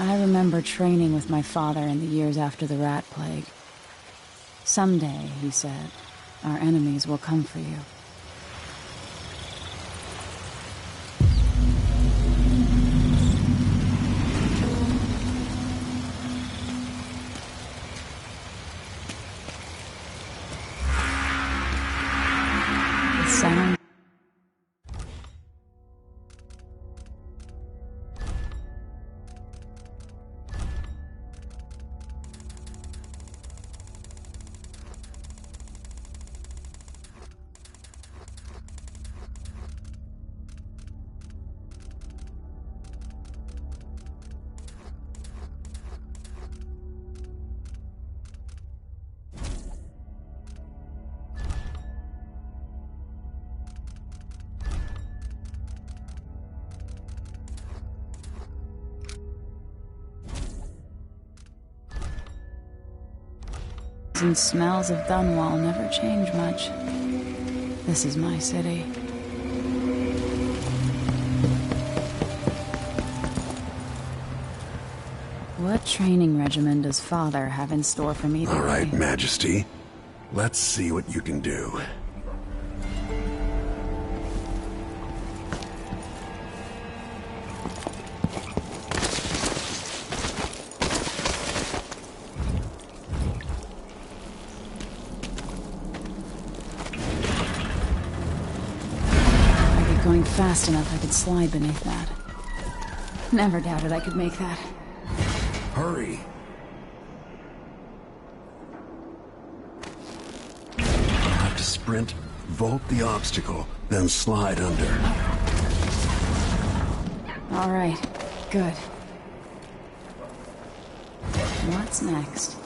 I remember training with my father in the years after the rat plague. Someday, he said, our enemies will come for you. The sound. And smells of Dunwall never change much. This is my city. What training regimen does Father have in store for me today? All right, Majesty. Let's see what you can do. Going fast enough, I could slide beneath that. Never doubted I could make that. Hurry! You'll have to sprint, vault the obstacle, then slide under. All right, good. What's next?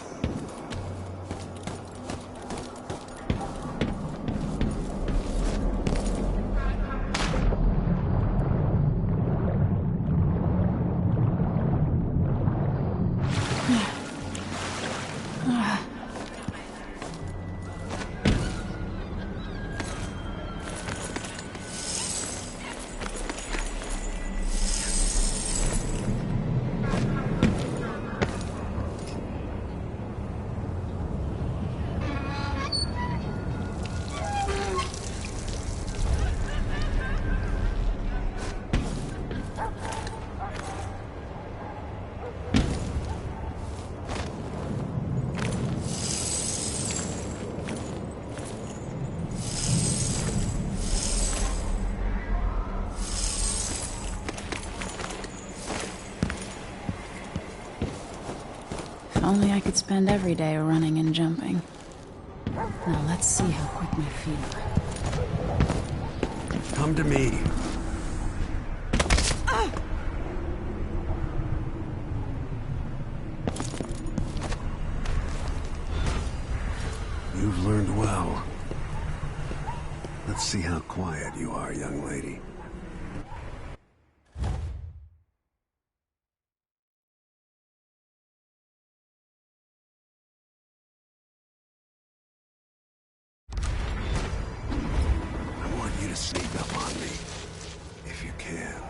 Only I could spend every day running and jumping. Now let's see how quick my feet are. Come to me. You've learned well. Let's see how quiet you are, young lady. Sneak up on me, if you can.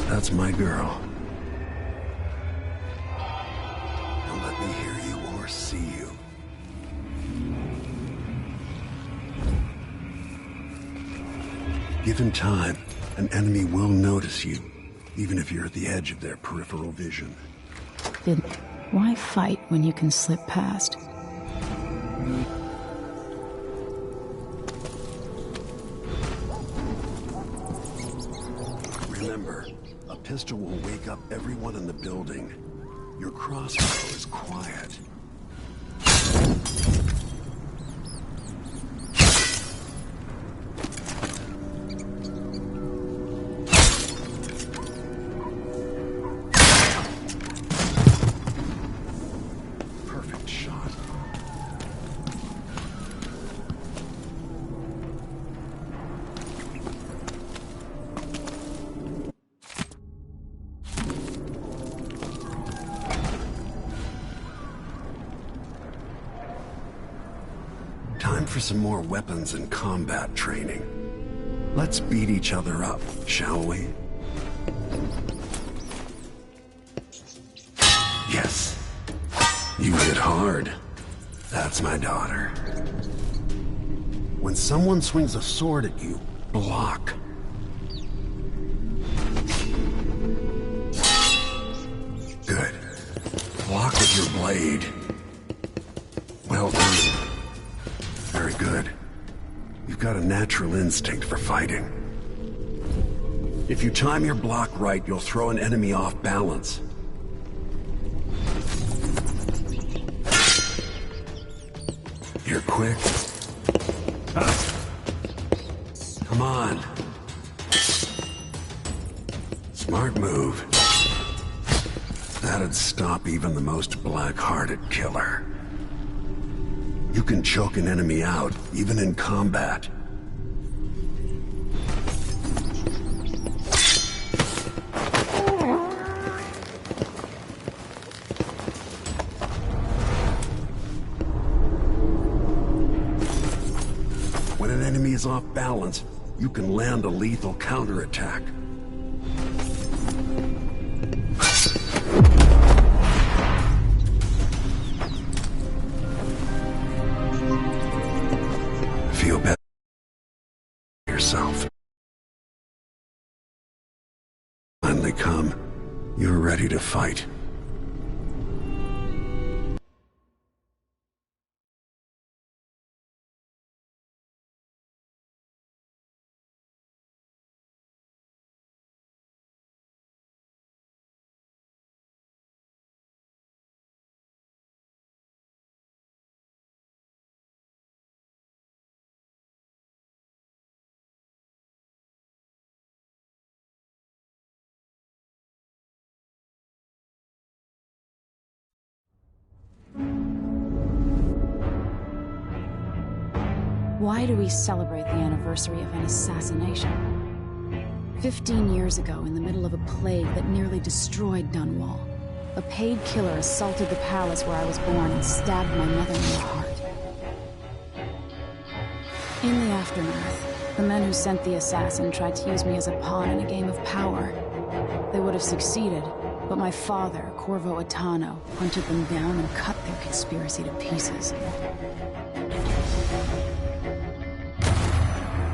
That's my girl. Don't let me hear you or see you. Given time, an enemy will notice you, even if you're at the edge of their peripheral vision. Why fight when you can slip past? Remember, a pistol will wake up everyone in the building. Your crossbow is quiet. for some more weapons and combat training. Let's beat each other up, shall we? Yes. You hit hard. That's my daughter. When someone swings a sword at you, block. Good. Block with your blade. Well done. Very good. You've got a natural instinct for fighting. If you time your block right, you'll throw an enemy off balance. You're quick. Come on. Smart move. That'd stop even the most black-hearted killer. You can choke an enemy out, even in combat. When an enemy is off balance, you can land a lethal counterattack. Feel better yourself. Finally come. You're ready to fight. Why do we celebrate the anniversary of an assassination? 15 years ago, in the middle of a plague that nearly destroyed Dunwall, a paid killer assaulted the palace where I was born and stabbed my mother in the heart. In the aftermath, the men who sent the assassin tried to use me as a pawn in a game of power. They would have succeeded, but my father, Corvo Atano, hunted them down and cut their conspiracy to pieces.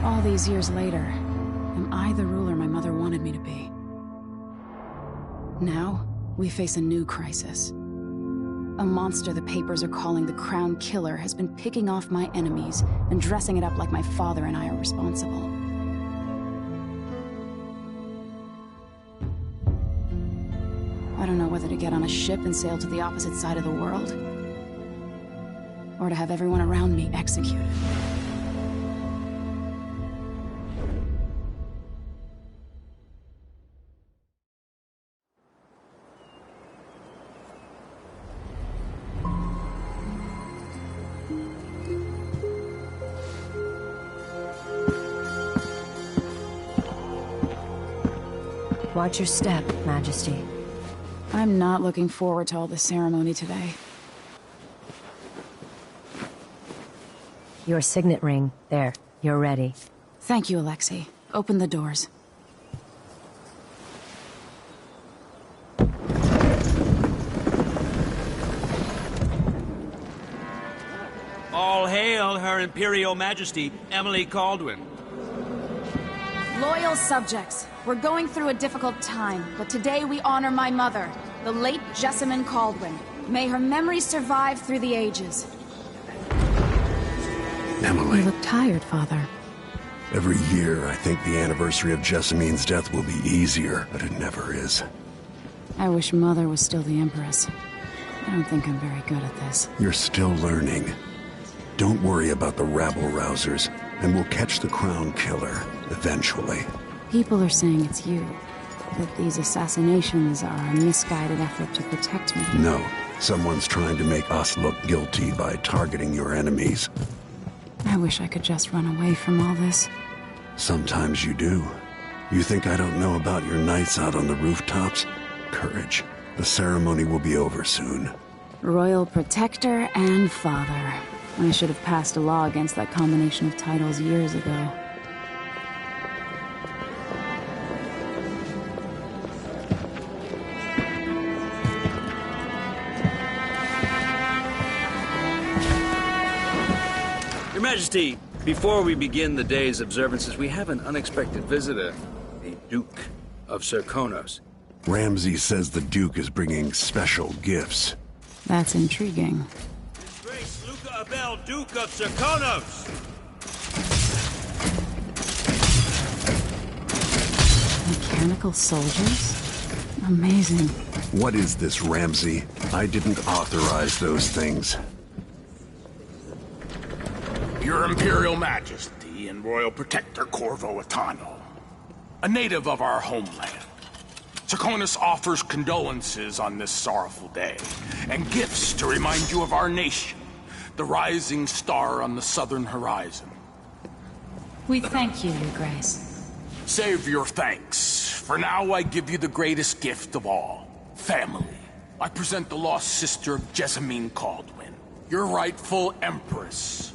All these years later, am I the ruler my mother wanted me to be? Now, we face a new crisis. A monster the papers are calling the Crown Killer has been picking off my enemies and dressing it up like my father and I are responsible. I don't know whether to get on a ship and sail to the opposite side of the world, or to have everyone around me executed. Watch your step, Majesty. I'm not looking forward to all the ceremony today. Your signet ring. There. You're ready. Thank you, Alexei. Open the doors. All hail Her Imperial Majesty, Emily Caldwin. Loyal subjects, we're going through a difficult time, but today we honor my mother, the late Jessamine Caldwin. May her memory survive through the ages. Emily. You look tired, Father. Every year, I think the anniversary of Jessamine's death will be easier, but it never is. I wish Mother was still the Empress. I don't think I'm very good at this. You're still learning. Don't worry about the rabble-rousers, and we'll catch the Crown Killer, eventually. People are saying it's you. That these assassinations are a misguided effort to protect me. No. Someone's trying to make us look guilty by targeting your enemies. I wish I could just run away from all this. Sometimes you do. You think I don't know about your nights out on the rooftops? Courage. The ceremony will be over soon. Royal protector and father. I should have passed a law against that combination of titles years ago. Your Majesty, before we begin the day's observances, we have an unexpected visitor, the Duke of Serkonos. Ramsey says the Duke is bringing special gifts. That's intriguing. His Grace Luca Abel, Duke of Serkonos! Mechanical soldiers? Amazing. What is this, Ramsey? I didn't authorize those things. Your Imperial Majesty and Royal Protector Corvo Atano, a native of our homeland. Serkonos offers condolences on this sorrowful day, and gifts to remind you of our nation, the rising star on the southern horizon. We thank you, Your Grace. Save your thanks. For now, I give you the greatest gift of all, family. I present the lost sister of Jessamine Caldwin, your rightful Empress,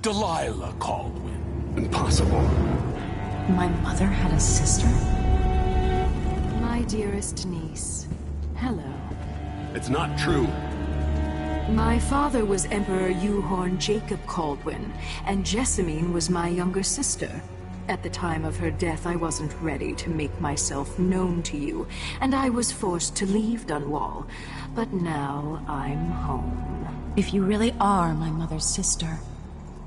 Delilah Caldwin. Impossible. My mother had a sister? My dearest niece, hello. It's not true. My father was Emperor Euhorn Jacob Caldwin, and Jessamine was my younger sister. At the time of her death, I wasn't ready to make myself known to you, and I was forced to leave Dunwall. But now I'm home. If you really are my mother's sister,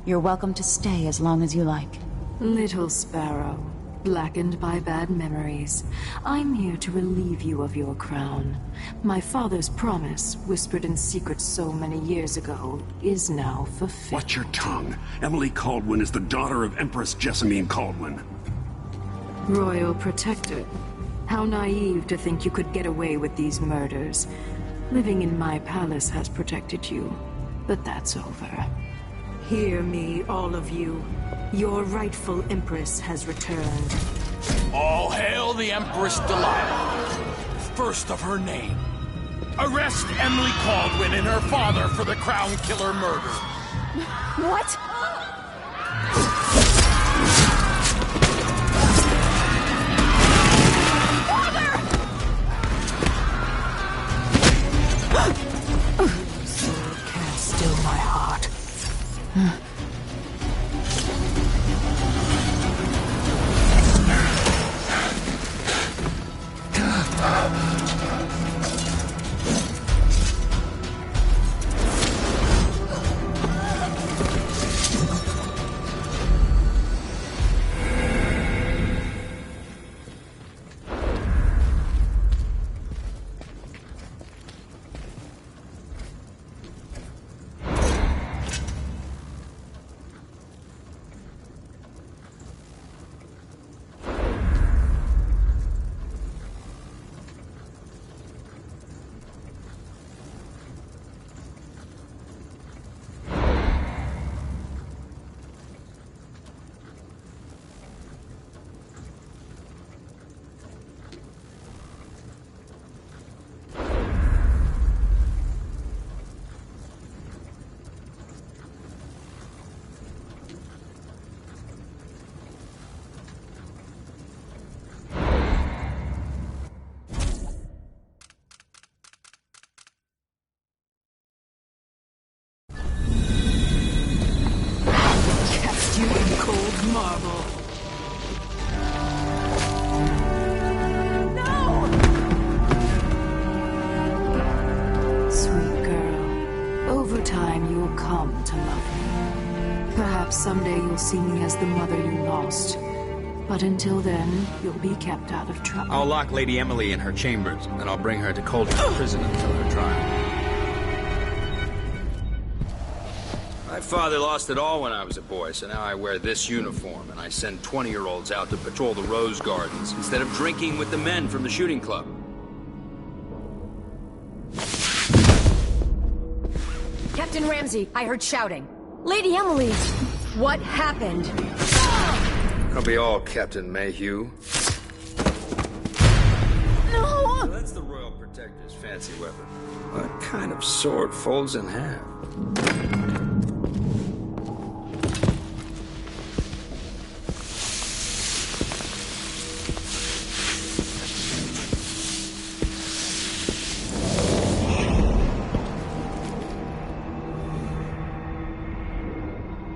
you're welcome to stay as long as you like. Little sparrow, blackened by bad memories, I'm here to relieve you of your crown. My father's promise, whispered in secret so many years ago, is now fulfilled. Watch your tongue. Emily Caldwin is the daughter of Empress Jessamine Caldwin. Royal Protector, how naive to think you could get away with these murders. Living in my palace has protected you, but that's over. Hear me, all of you. Your rightful Empress has returned. All hail the Empress Delilah, first of her name. Arrest Emily Caldwin and her father for the Crown Killer murder. What? Sword can't still my heart. Marble. No! Sweet girl, over time you'll come to love me. Perhaps someday you'll see me as the mother you lost. But until then, you'll be kept out of trouble. I'll lock Lady Emily in her chambers, and I'll bring her to Coldham's prison until her trial. My father lost it all when I was a boy, so now I wear this uniform, and I send 20-year-olds out to patrol the rose gardens instead of drinking with the men from the shooting club. Captain Ramsey, I heard shouting. Lady Emily, what happened? That'll be all, Captain Mayhew. No! So that's the Royal Protector's fancy weapon. What kind of sword folds in half?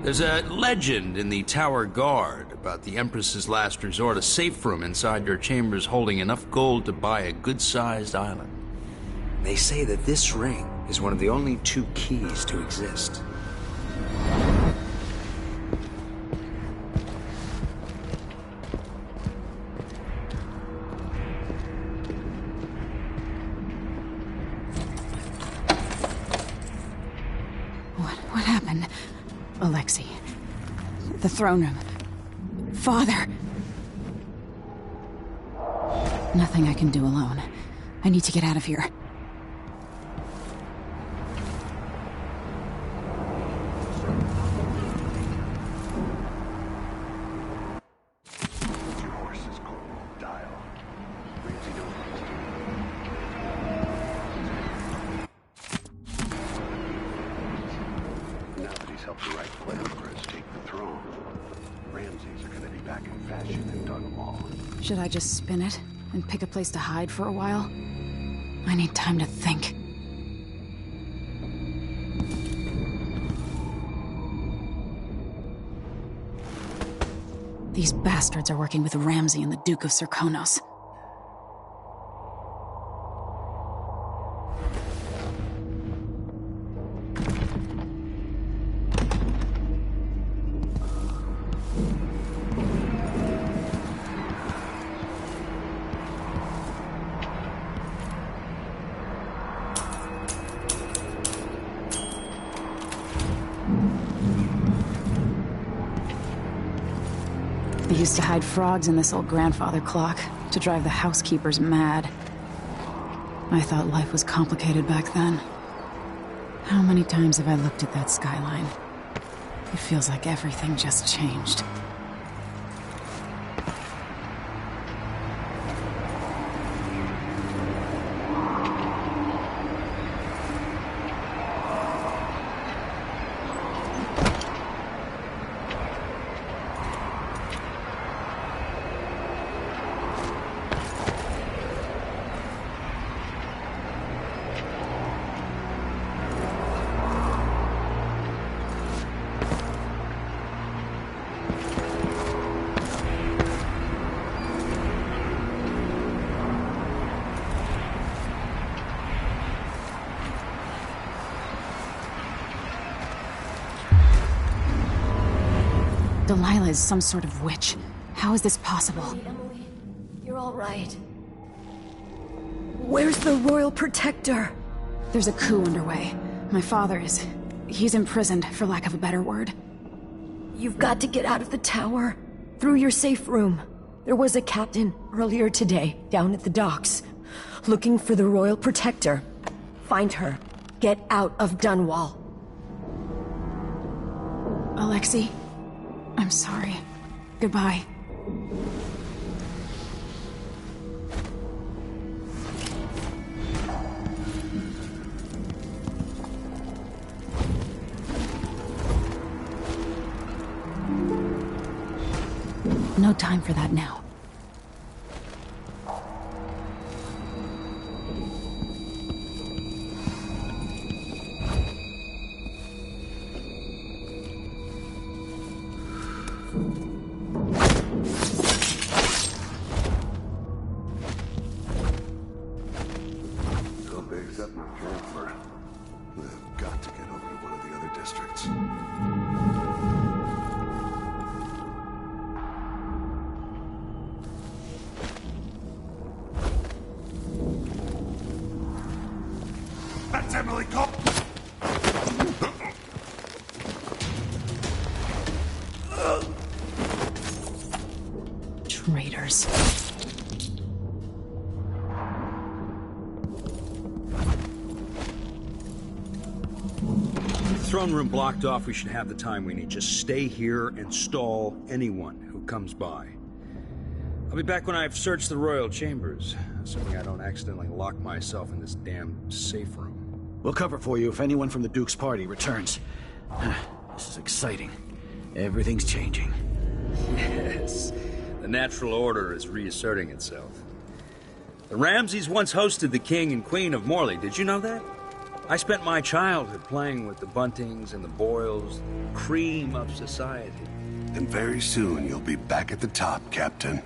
There's a legend in the Tower Guard about the Empress's last resort, a safe room inside your chambers holding enough gold to buy a good-sized island. They say that this ring is one of the only 2 keys to exist. What happened? Alexei. The throne room. Father! Nothing I can do alone. I need to get out of here. Your horses, Corporal. Dial. Ramsey knows. Now that he's helped the right player take the throne, Ramses are gonna be back in fashion in Dunwall. Should I just spin it and pick a place to hide for a while? I need time to think. These bastards are working with Ramsey and the Duke of Serkonos. They used to hide frogs in this old grandfather clock to drive the housekeepers mad. I thought life was complicated back then. How many times have I looked at that skyline? It feels like everything just changed. Delilah is some sort of witch. How is this possible? Emily, you're all right. Where's the Royal Protector? There's a coup underway. My father is... he's imprisoned, for lack of a better word. You've got to get out of the tower. Through your safe room. There was a captain earlier today, down at the docks, looking for the Royal Protector. Find her. Get out of Dunwall. Alexei, I'm sorry. Goodbye. No time for that now. So big's up my transfer. We've got to get over to one of the other districts. That's Emily Cole! Traitors. Throne room blocked off. We should have the time we need. Just stay here and stall anyone who comes by. I'll be back when I've searched the royal chambers, assuming I don't accidentally lock myself in this damn safe room. We'll cover for you if anyone from the Duke's party returns. This is exciting. Everything's changing. Yes, the natural order is reasserting itself. The Ramseys once hosted the King and Queen of Morley. Did you know that? I spent my childhood playing with the Buntings and the Boyles, cream of society. And very soon you'll be back at the top, Captain.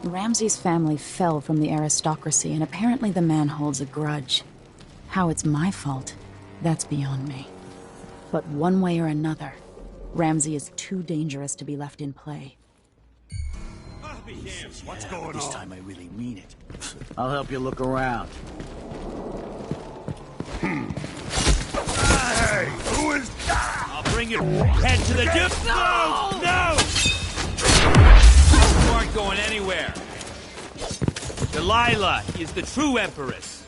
Ramsey's family fell from the aristocracy, and apparently the man holds a grudge. How it's my fault, that's beyond me. But one way or another, Ramsey is too dangerous to be left in play. What's going on? This time I really mean it. I'll help you look around. Hey, who is that? I'll bring your head to the dip. No! No! You aren't going anywhere. Delilah is the true empress.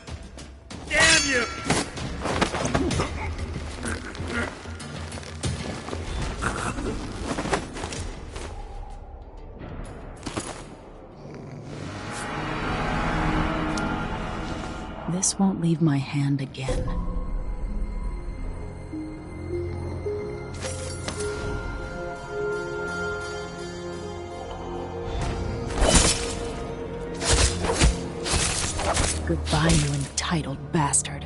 Damn you! This won't leave my hand again. Goodbye, you entitled bastard.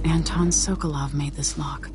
Anton Sokolov made this lock.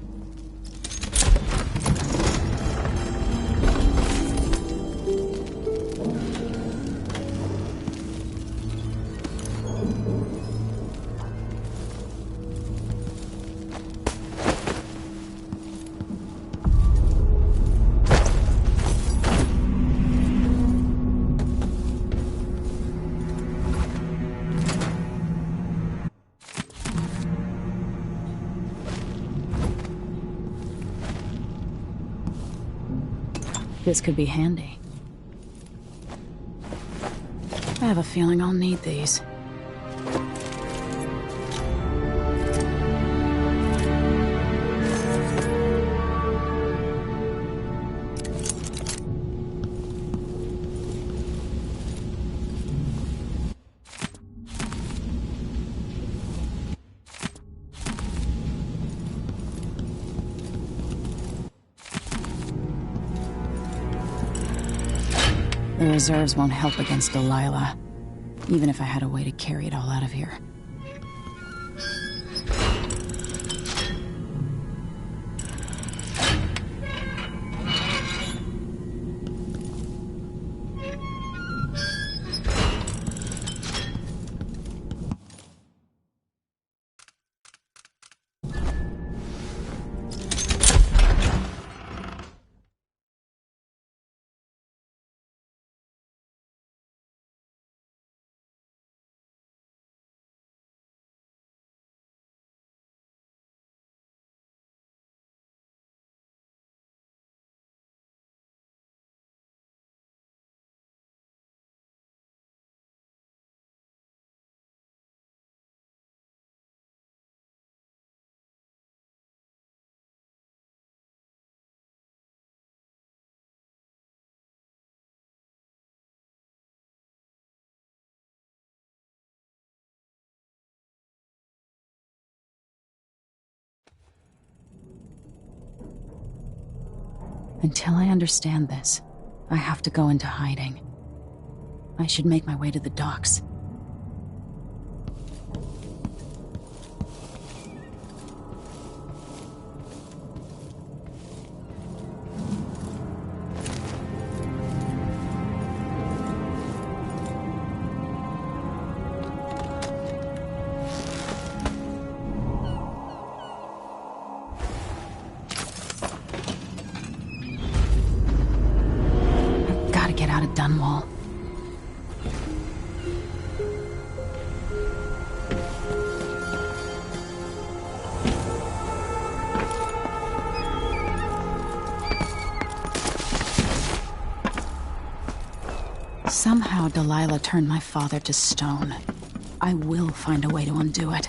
This could be handy. I have a feeling I'll need these. The reserves won't help against Delilah, even if I had a way to carry it all out of here. Until I understand this, I have to go into hiding. I should make my way to the docks. how Delilah turned my father to stone. I will find a way to undo it.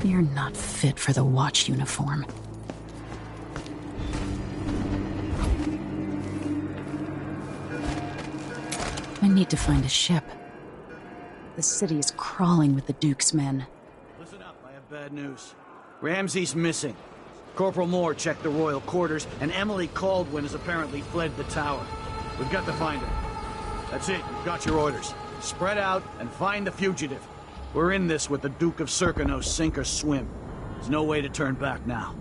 You're not fit for the watch uniform. I need to find a ship. The city is crawling with the Duke's men. Listen up, I have bad news. Ramsey's missing. Corporal Moore checked the royal quarters, and Emily Caldwin has apparently fled the tower. We've got to find her. That's it, you've got your orders. Spread out and find the fugitive. We're in this with the Duke of Serkino, sink or swim. There's no way to turn back now.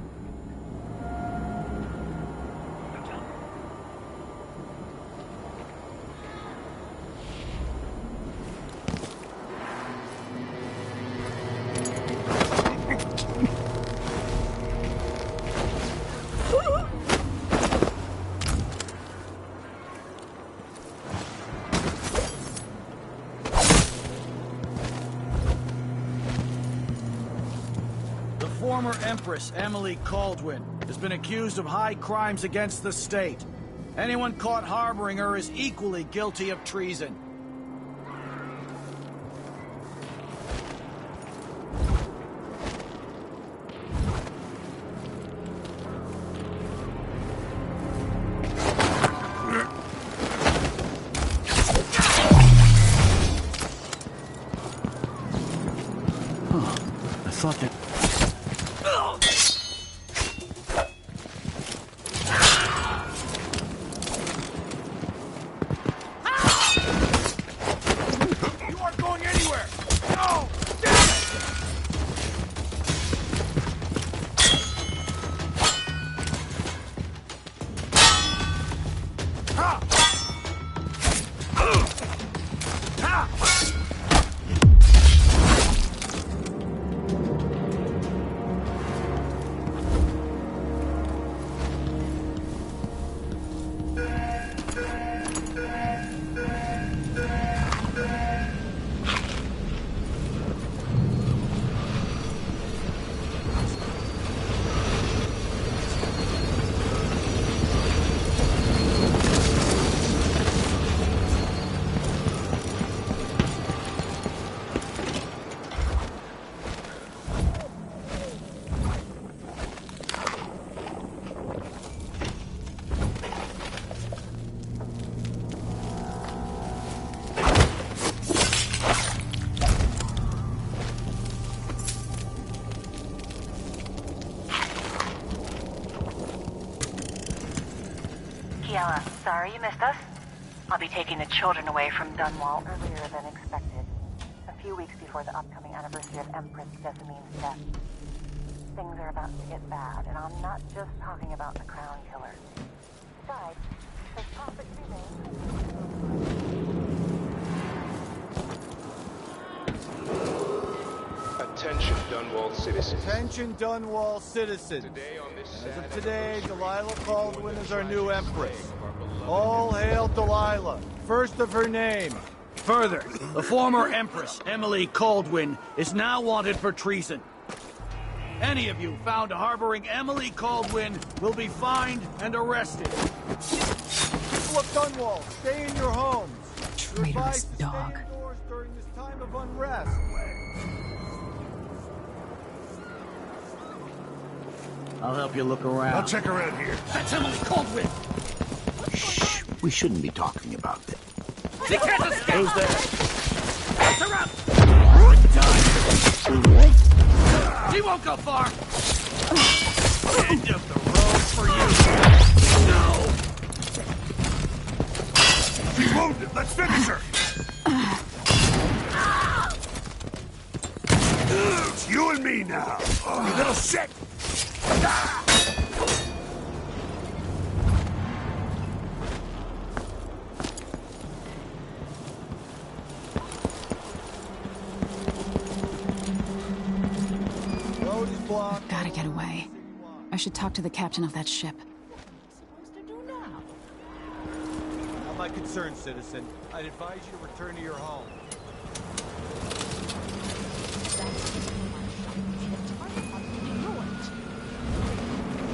Former Empress Emily Caldwin has been accused of high crimes against the state. Anyone caught harboring her is equally guilty of treason. I thought that... Sorry you missed us. I'll be taking the children away from Dunwall earlier than expected. A few weeks before the upcoming anniversary of Empress Jessamine's death. Things are about to get bad, and I'm not just talking about the Crown Killer. Besides, there's profits remain. Attention, Dunwall citizens. Attention, Dunwall citizens. As of today, Delilah Caldwin is our new Empress. All hail Delilah, first of her name. Further, the former Empress, Emily Caldwin, is now wanted for treason. Any of you found harboring Emily Caldwin will be fined and arrested. People of Dunwall, stay in your homes. Traitorous dog. Stay indoors during this time of unrest. I'll help you look around. I'll check around here. That's Emily Caldwin! Shh, we shouldn't be talking about it. He can't escape! Who's there? Press her up! He won't go far! End of the road for you! No! She's wounded. Let's finish her. It's you and me now. You little shit. Road is blocked. gotta get away. I should talk to the captain of that ship. Not my concern, citizen. I'd advise you to return to your home.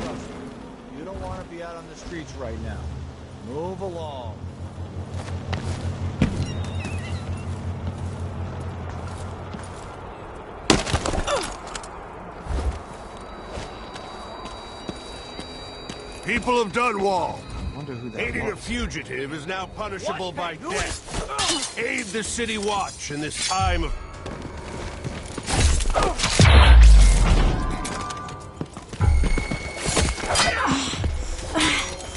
Trust me, you don't want to be out on the streets right now. Move along. People of Dunwall, Aiding a fugitive is now punishable by death. Aid the City Watch in this time of...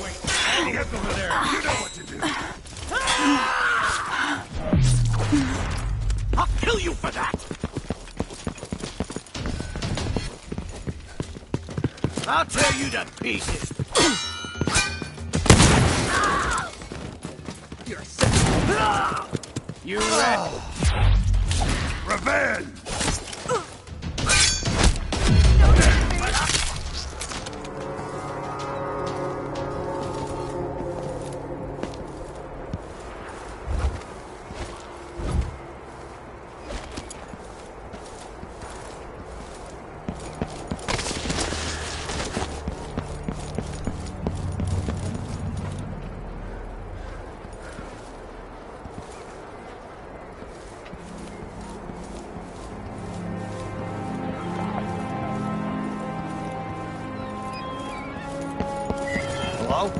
Wait, get over there. You know what to do. I'll kill you for that! I'll tear you to pieces! You're sick. You rat! Revenge! Hello?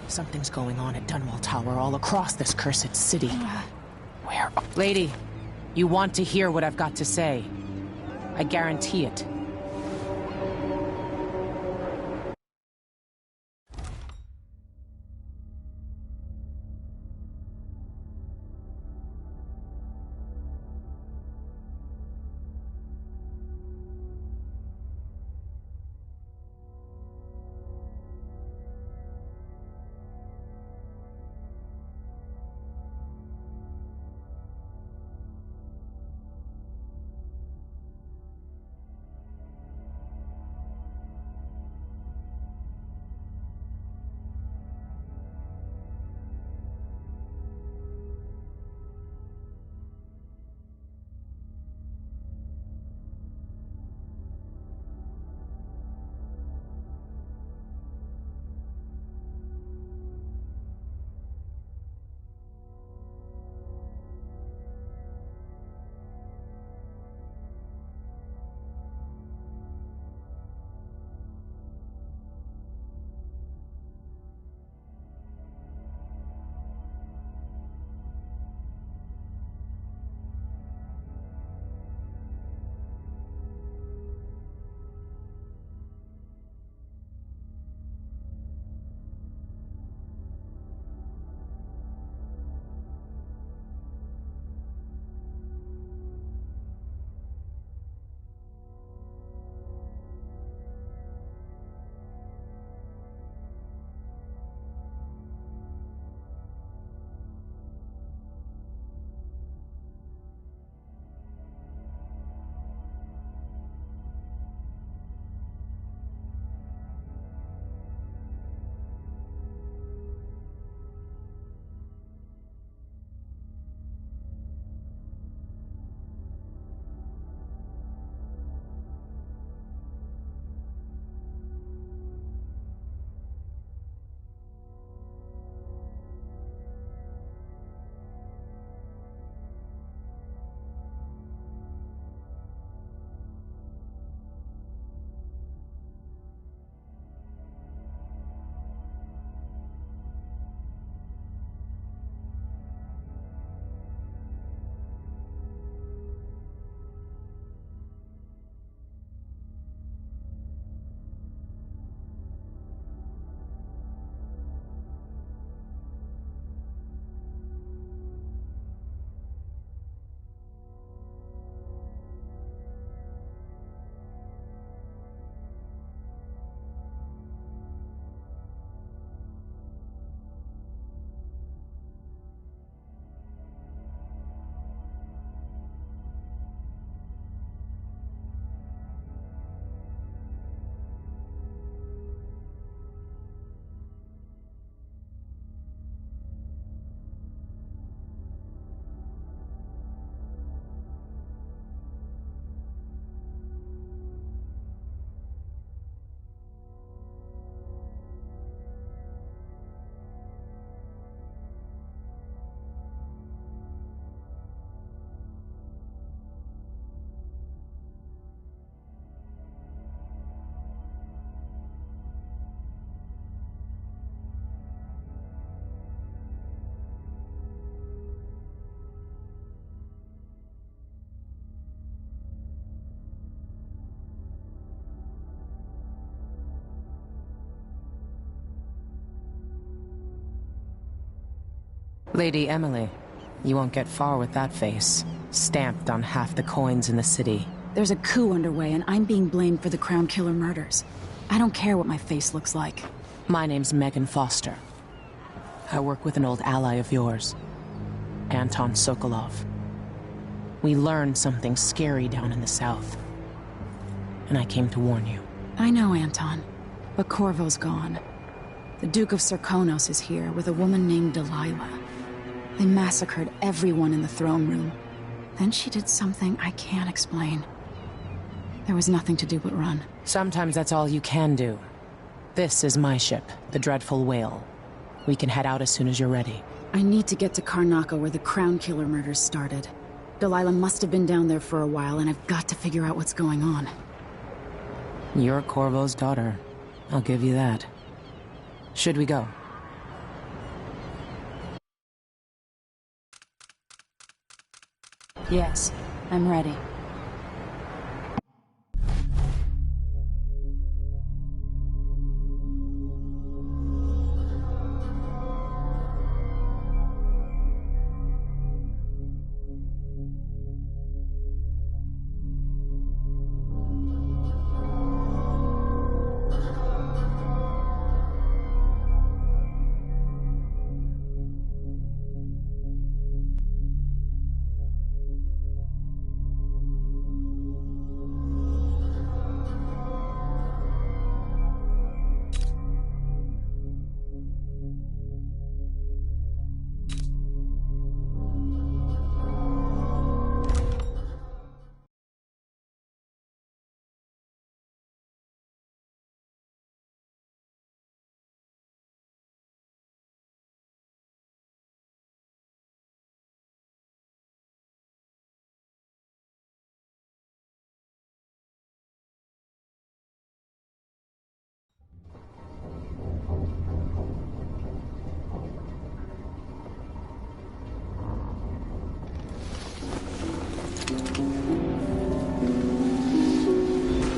Something's going on at Dunwall Tower all across this cursed city. Where? Lady, you want to hear what I've got to say. I guarantee it. Lady Emily, you won't get far with that face. Stamped on half the coins in the city. There's a coup underway, and I'm being blamed for the Crown Killer murders. I don't care what my face looks like. My name's Megan Foster. I work with an old ally of yours, Anton Sokolov. We learned something scary down in the south, and I came to warn you. I know, Anton, but Corvo's gone. The Duke of Serkonos is here with a woman named Delilah. They massacred everyone in the throne room. Then she did something I can't explain. There was nothing to do but run. Sometimes that's all you can do. This is my ship, the Dreadful Whale. We can head out as soon as you're ready. I need to get to Karnaca where the Crown Killer murders started. Delilah must have been down there for a while, and I've got to figure out what's going on. You're Corvo's daughter. I'll give you that. Should we go? Yes, I'm ready.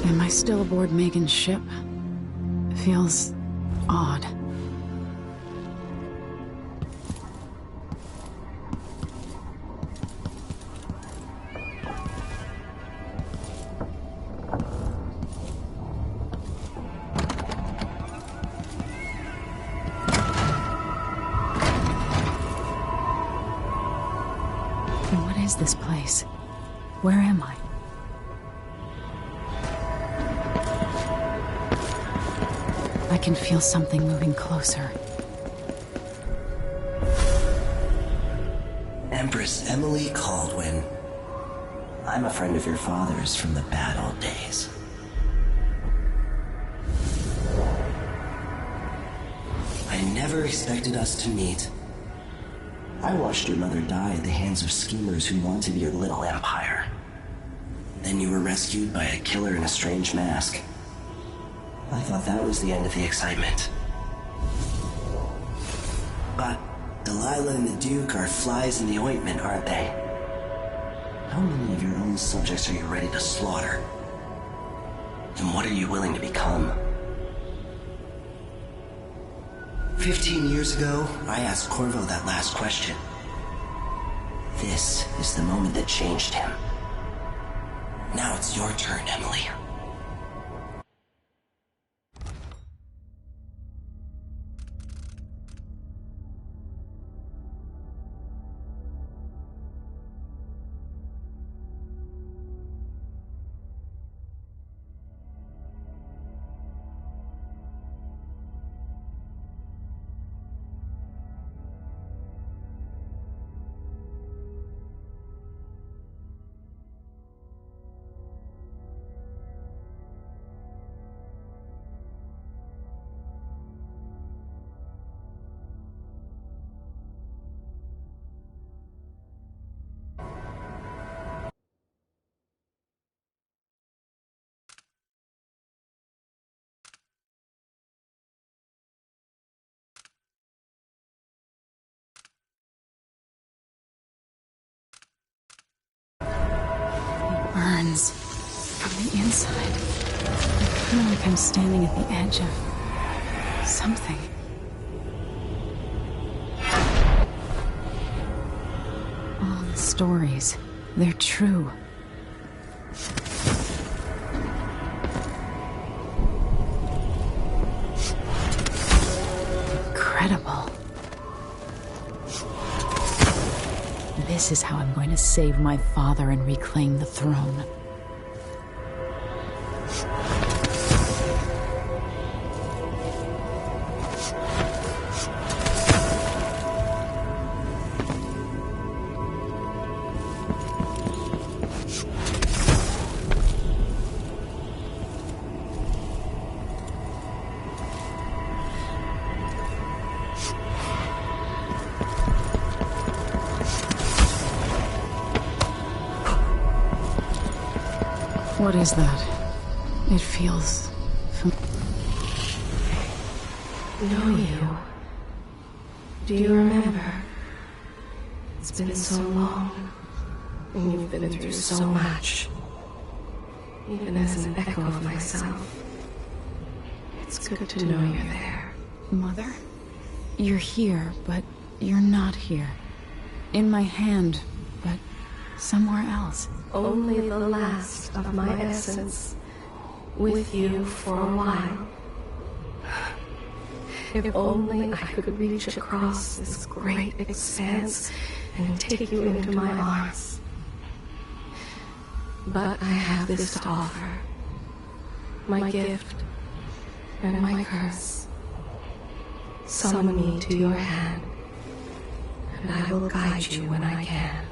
Am I still aboard Megan's ship? It feels odd. What is this place? Where am I? I can feel something moving closer. Empress Emily Caldwin. I'm a friend of your father's from the bad old days. I never expected us to meet. I watched your mother die at the hands of schemers who wanted your little empire. Then you were rescued by a killer in a strange mask. I thought that was the end of the excitement. But Delilah and the Duke are flies in the ointment, aren't they? How many of your own subjects are you ready to slaughter? And what are you willing to become? 15 years ago, I asked Corvo that last question. This is the moment that changed him. Now it's your turn, Emily. Burns from the inside. I feel like I'm standing at the edge of something. Stories. They're true. Incredible. This is how I'm going to save my father and reclaim the throne. What is that? It feels... Know you. Do you remember? It's been so long, and you've been through so much. Even as an echo of myself, it's good to know you're there. Mother? You're here, but you're not here. In my hand, but somewhere else. Only the last of my essence, with you for a while. If only I could reach across this great expanse and take you into my arms. But I have this to offer. My gift and my curse. Summon me to your hand, and I will guide you when I can.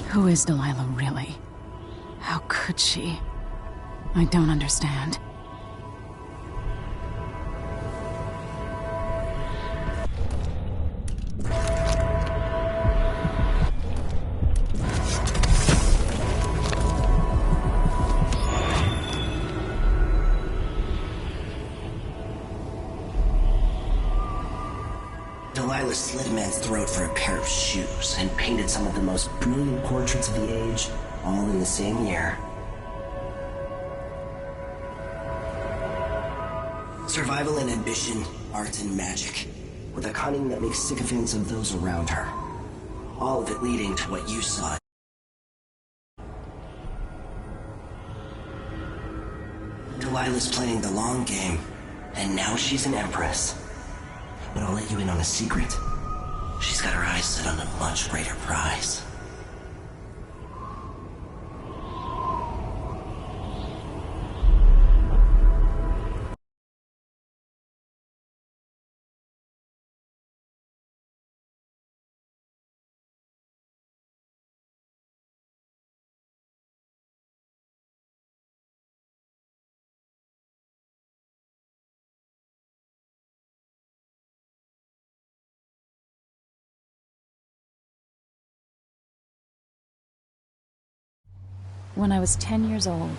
Who is Delilah really? How could she? I don't understand. Delilah slit a man's throat for a pair of shoes and painted some of the most brilliant portraits of the age, all in the same year. Survival and ambition, art and magic, with a cunning that makes sycophants of those around her. All of it leading to what you saw. Delilah's playing the long game, and now she's an empress. But I'll let you in on a secret. She's got her eyes set on a much greater prize. When I was 10 years old,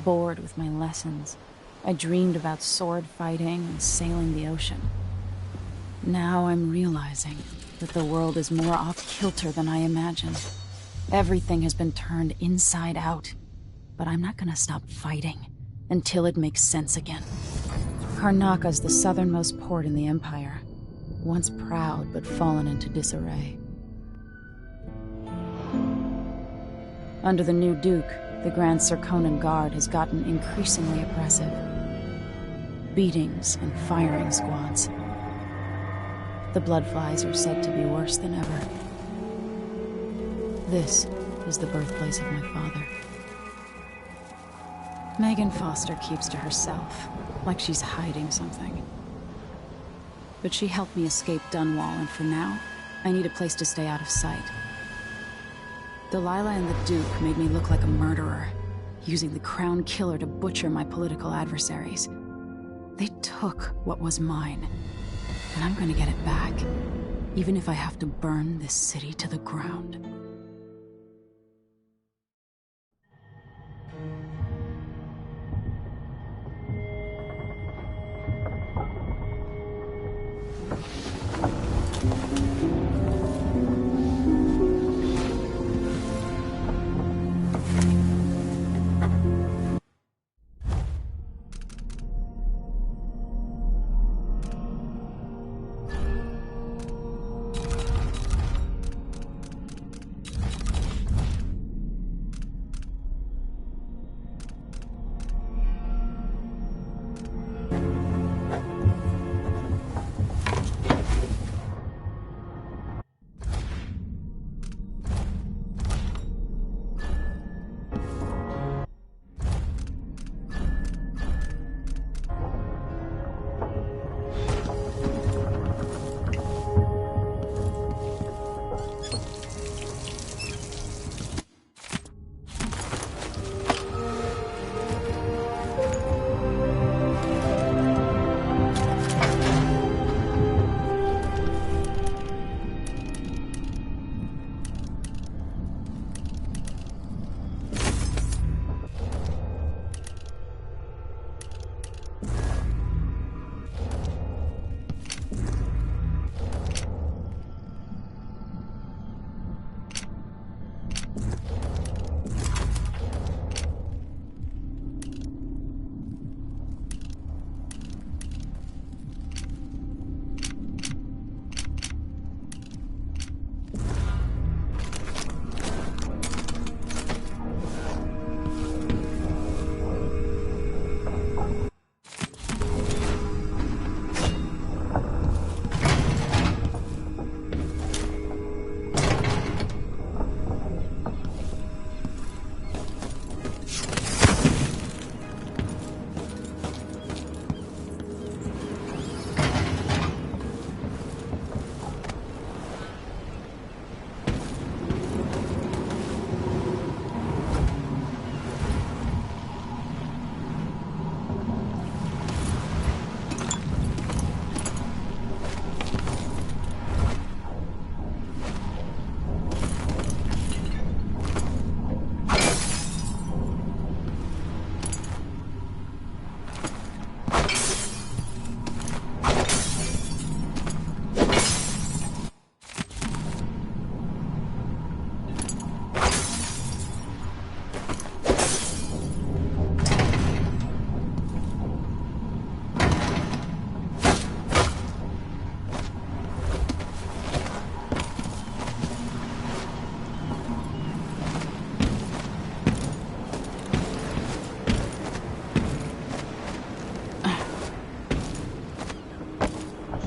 bored with my lessons, I dreamed about sword fighting and sailing the ocean. Now I'm realizing that the world is more off-kilter than I imagined. Everything has been turned inside out, but I'm not gonna stop fighting until it makes sense again. Karnaka's the southernmost port in the Empire, once proud but fallen into disarray. Under the new Duke, the Grand Serkonan Guard has gotten increasingly oppressive. Beatings and firing squads. The Bloodflies are said to be worse than ever. This is the birthplace of my father. Megan Foster keeps to herself, like she's hiding something. But she helped me escape Dunwall, and for now, I need a place to stay out of sight. Delilah and the Duke made me look like a murderer, using the Crown Killer to butcher my political adversaries. They took what was mine, and I'm gonna get it back, even if I have to burn this city to the ground.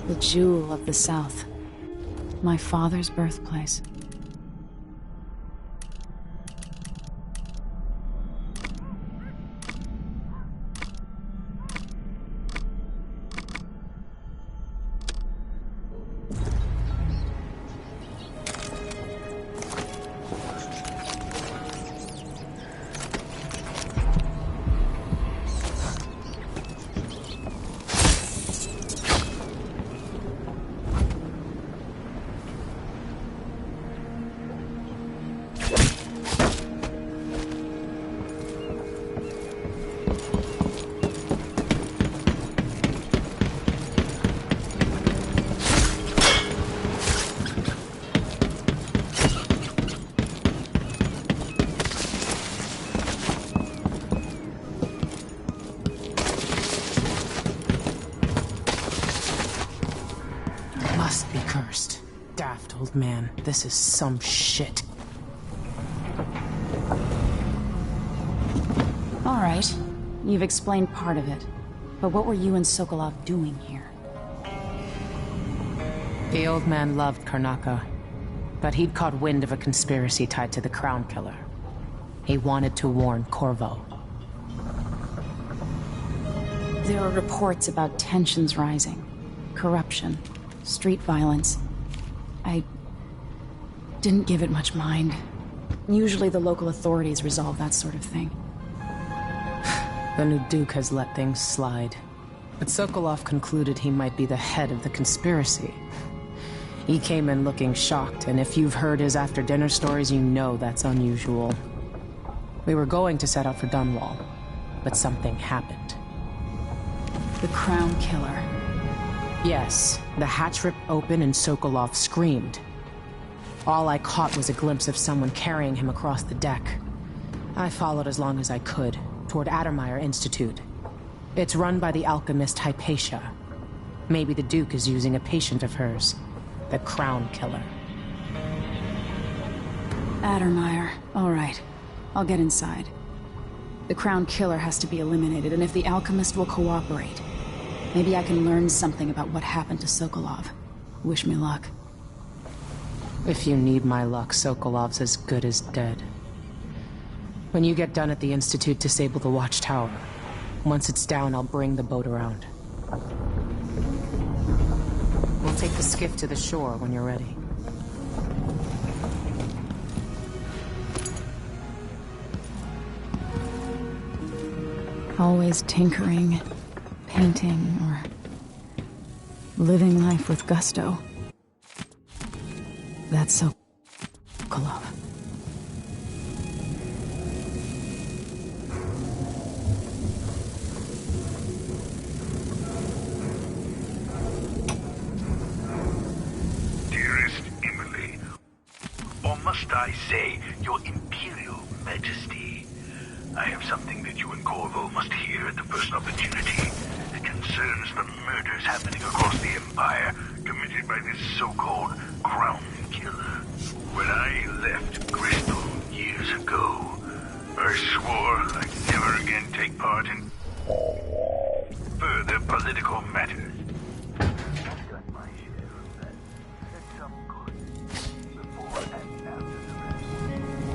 The jewel of the South. My father's birthplace. Must be cursed. Daft old man, this is some shit. All right, you've explained part of it. But what were you and Sokolov doing here? The old man loved Karnaka, but he'd caught wind of a conspiracy tied to the Crown Killer. He wanted to warn Corvo. There are reports about tensions rising, corruption, street violence. I didn't give it much mind. Usually the local authorities resolve that sort of thing. The new Duke has let things slide. But Sokolov concluded he might be the head of the conspiracy. He came in looking shocked, and if you've heard his after-dinner stories, you know that's unusual. We were going to set out for Dunwall, but something happened. The Crown Killer. Yes, the hatch ripped open and Sokolov screamed. All I caught was a glimpse of someone carrying him across the deck. I followed as long as I could, toward Addermeyer Institute. It's run by the alchemist Hypatia. Maybe the Duke is using a patient of hers, the Crown Killer. Addermeyer. All right. I'll get inside. The Crown Killer has to be eliminated, and if the alchemist will cooperate, maybe I can learn something about what happened to Sokolov. Wish me luck. If you need my luck, Sokolov's as good as dead. When you get done at the Institute, disable the watchtower. Once it's down, I'll bring the boat around. We'll take the skiff to the shore when you're ready. Always tinkering, painting, or living life with gusto. That's Sokolov. Dearest Emily, or must I say, Your Imperial Majesty, I have something that you and Corvo must hear at the first opportunity. It concerns the murders happening across the Empire, committed by this so-called Crown Killer. When I left Bristol years ago, I swore I'd never again take part in further political matters. I've done my share of that. Said some good before and after the rest.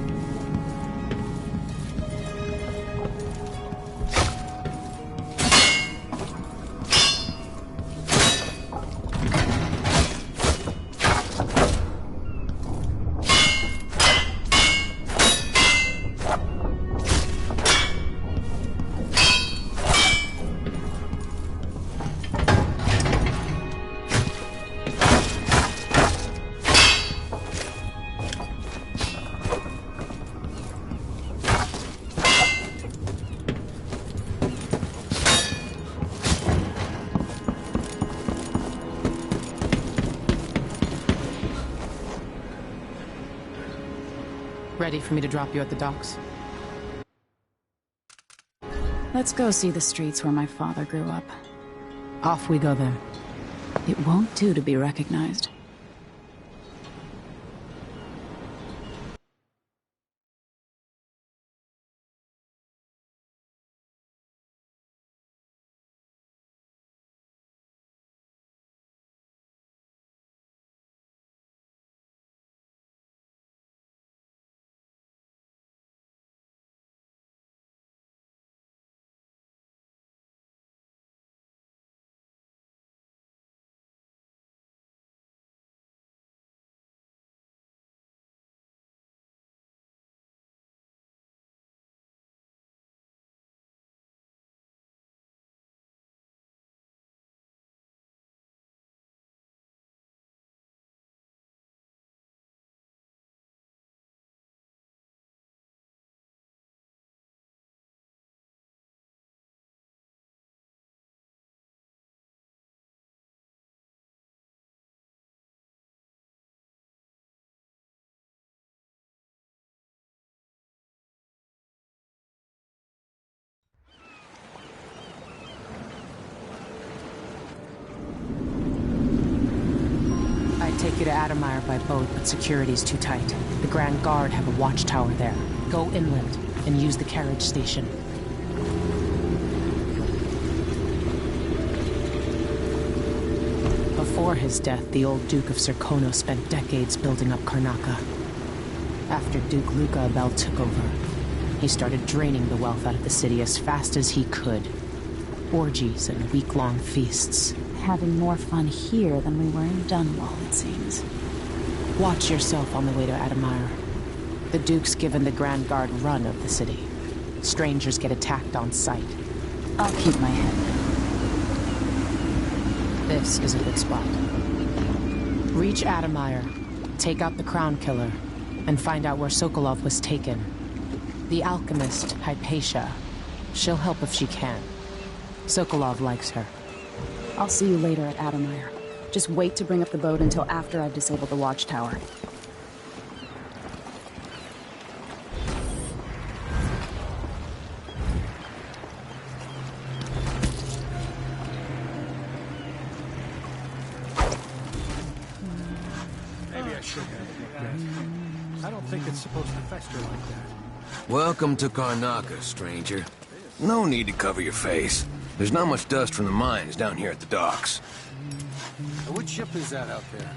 Ready for me to drop you at the docks? Let's go see the streets where my father grew up. Off we go then. It won't do to be recognized. Take you to Addermeyer by boat, but security's too tight. The Grand Guard have a watchtower there. Go inland and use the carriage station. Before his death, the old Duke of Serkonos spent decades building up Karnaca. After Duke Luca Abel took over, he started draining the wealth out of the city as fast as he could. Orgies and week-long feasts. Having more fun here than we were in Dunwall, it seems. Watch yourself on the way to Admire. The Duke's given the Grand Guard run of the city. Strangers get attacked on sight. I'll keep my head down. This is a good spot. Reach Admire, take out the Crown Killer, and find out where Sokolov was taken. The alchemist, Hypatia. She'll help if she can. Sokolov likes her. I'll see you later at Admire. Just wait to bring up the boat until after I've disabled the watchtower. Maybe I should have it like that. I don't think it's supposed to fester like that. Welcome to Karnaca, stranger. No need to cover your face. There's not much dust from the mines down here at the docks. Which ship is that out there?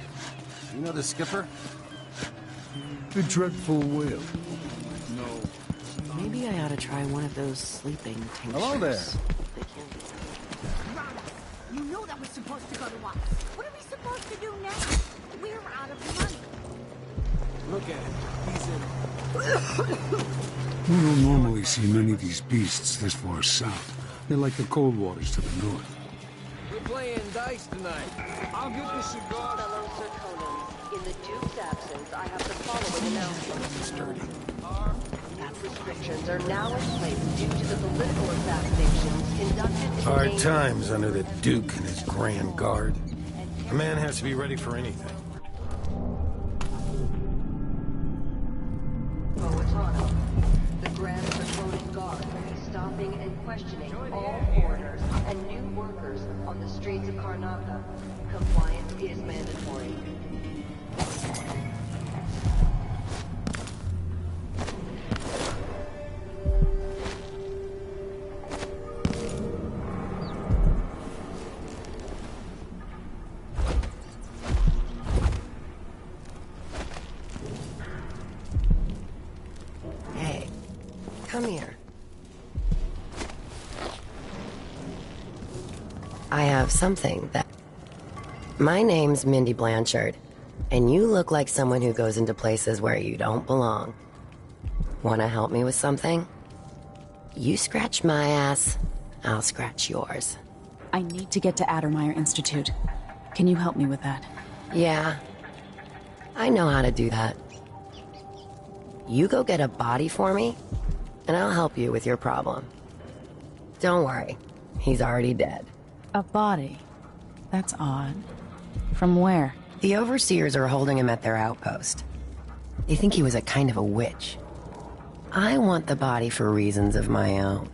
You know the skipper? The dreadful whale. No. Maybe I ought to try one of those sleeping tinctures. Hello there. You know that was supposed to go to us. What are we supposed to do now? We're out of money. Look at him. He's in. We don't normally see many of these beasts this far south. They're like the cold waters to the north. We're playing dice tonight. I'll get the cigar. Fellow Sir Conan, in the Duke's absence, I have the following announcement. Sturdy. Restrictions are now in place due to the political assassinations conducted in the Hard name times under the Duke and his Grand Guard. A man has to be ready for anything. Boatano. The Grand Draconin Guard will be stopping and questioning all foreigners and new workers on the streets of Karnaca. Compliance is mandatory. Hey, come here. I have something that... My name's Mindy Blanchard, and you look like someone who goes into places where you don't belong. Wanna help me with something? You scratch my ass, I'll scratch yours. I need to get to Addermeyer Institute. Can you help me with that? Yeah, I know how to do that. You go get a body for me, and I'll help you with your problem. Don't worry, he's already dead. A body? That's odd. From where? The overseers are holding him at their outpost. They think he was a kind of a witch. I want the body for reasons of my own.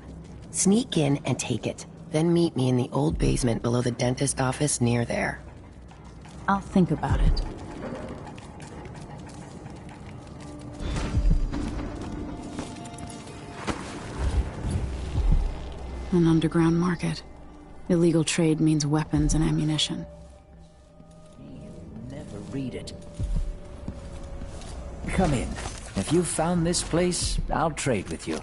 Sneak in and take it, then meet me in the old basement below the dentist office near there. I'll think about it. An underground market. Illegal trade means weapons and ammunition. Never read it. Come in. If you've found this place, I'll trade with you.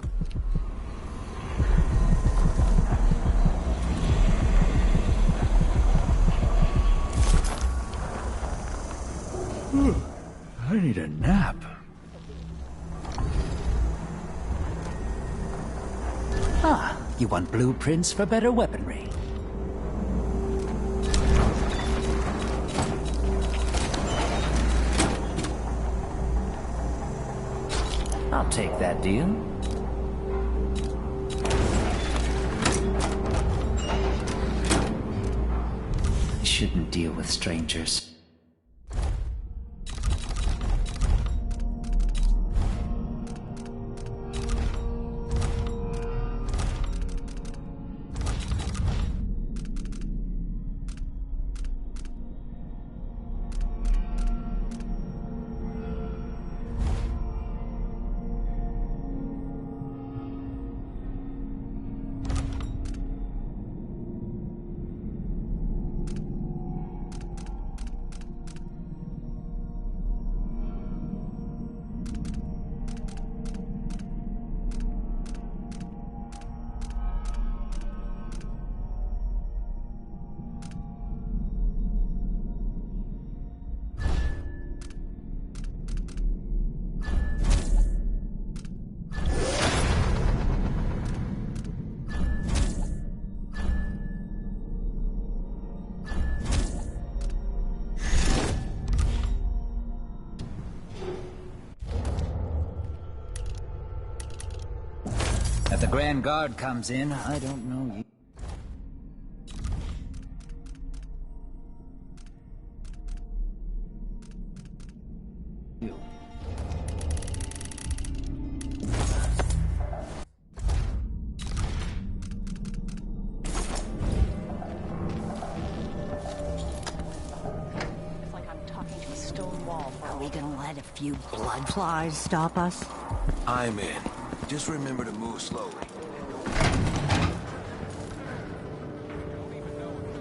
I need a nap. Ah, you want blueprints for better weaponry? I'll take that deal. I shouldn't deal with strangers. If the Grand Guard comes in, I don't know you. A few blood flies stop us? I'm in. Just remember to move slowly.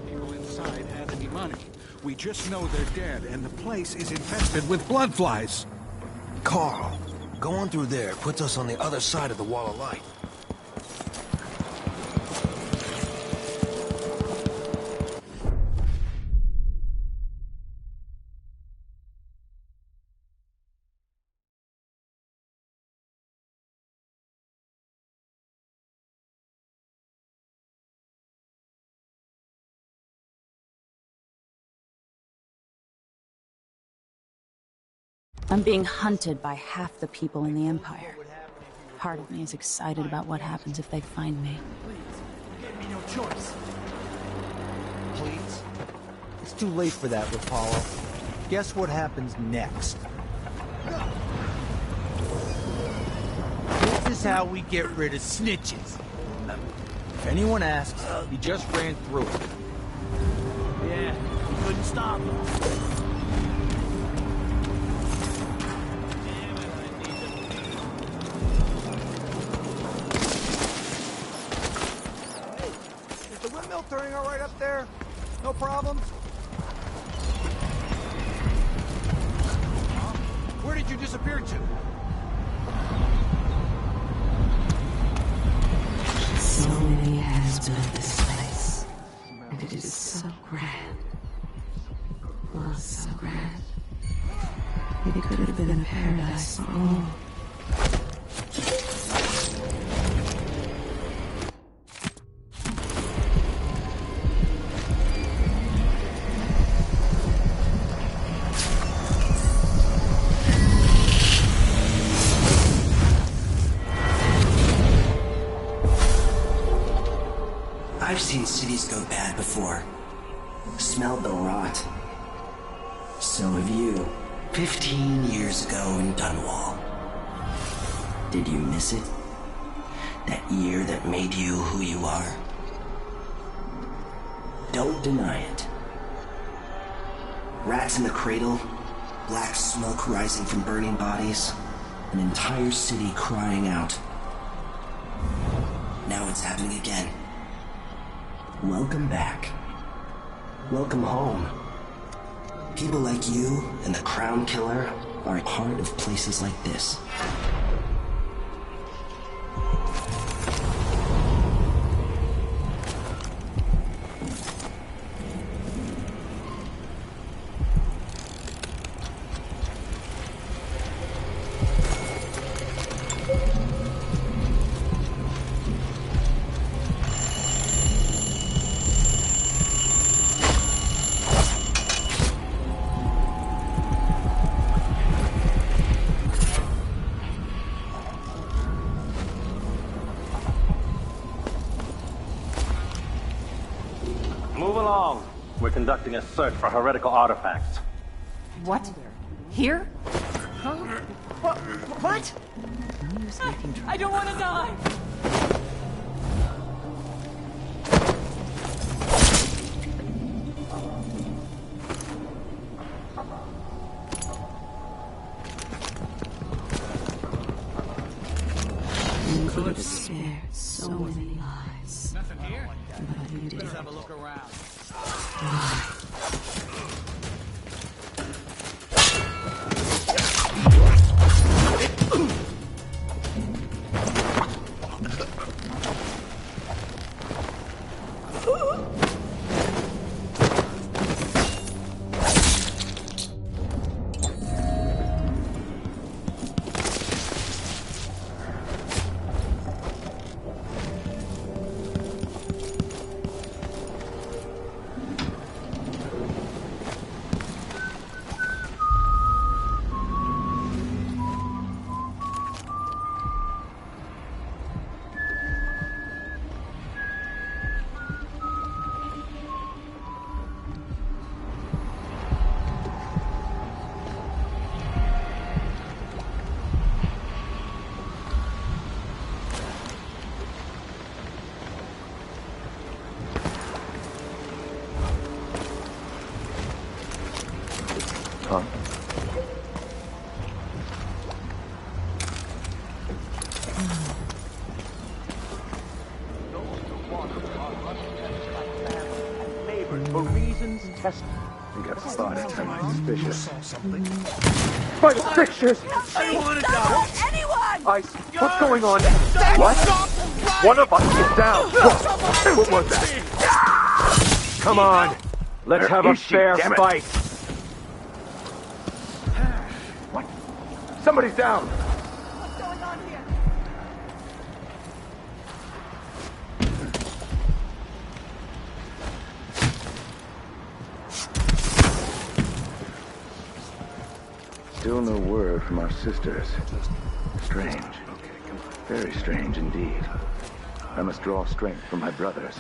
People inside have any money. We just know they're dead, and the place is infested with blood flies. Carl, going through there puts us on the other side of the wall of light. I'm being hunted by half the people in the Empire. Part of me is excited about what happens if they find me. Give me no choice. Please? It's too late for that, Rapallo. Guess what happens next? This is how we get rid of snitches. If anyone asks, we just ran through it. Yeah, we couldn't stop them. Turning all right up there? No problems? Where did you disappear to? So many hands built this place, and it is so grand. Oh, so grand. It could have been a paradise for all. I've seen cities go bad before. Smelled the rot. So have you. 15 years ago in Dunwall. Did you miss it? That year that made you who you are? Don't deny it. Rats in the cradle, black smoke rising from burning bodies, an entire city crying out. Now it's happening again. Welcome back. Welcome home. People like you and the Crown Killer are a part of places like this. Conducting a search for heretical artifacts. What? Here? Huh? What? I don't want to die! You could have spared so many lives. Nothing here? But you did. Let's have a look around. Why? For reasons tested. We got spotted semi-suspicious. By the pictures! I want to die! Anyone! Ice, what's going on? What? One of us is down! What was that? Come on! Let's have a fair fight! What? Somebody's down! What's going on here? Still no word from our sisters. Strange. Very strange indeed. I must draw strength from my brothers.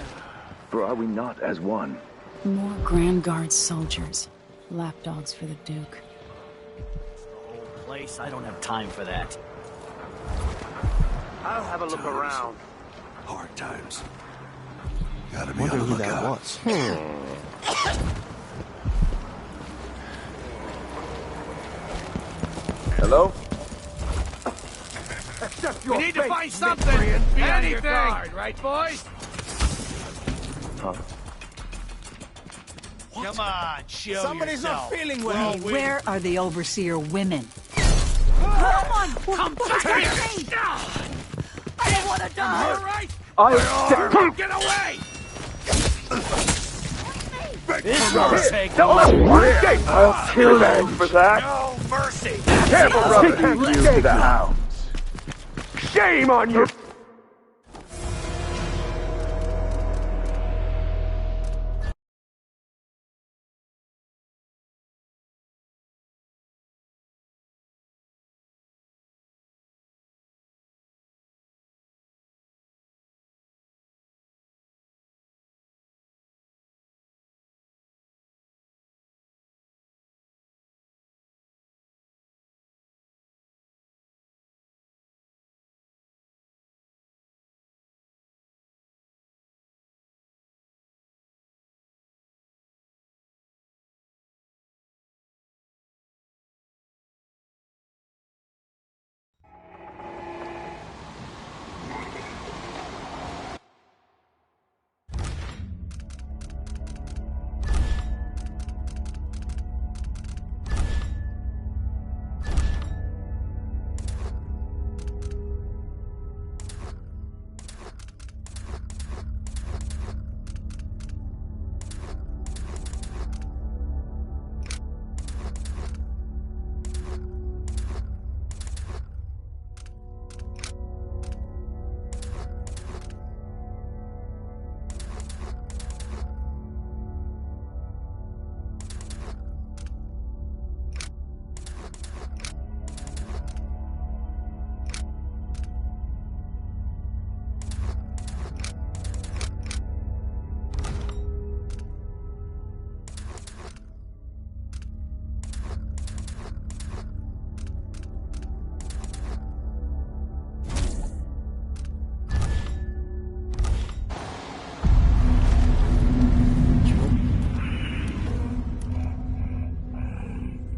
For are we not as one? More Grand Guard soldiers. Lapdogs for the Duke. Whole place? I don't have time for that. I'll have a look around. Hard times. Gotta be Wonder on the who that lookout. was. Hello? We need to find something! Be on your guard, right, boys? Huh? Come on, show Somebody's yourself. not feeling well. Where are the overseer women? Come on! Come back here! I don't want to die! All right? I'll Get away! Don't let me escape! I'll kill you for that! No mercy! Careful, brother! Take you to the house! Shame on you!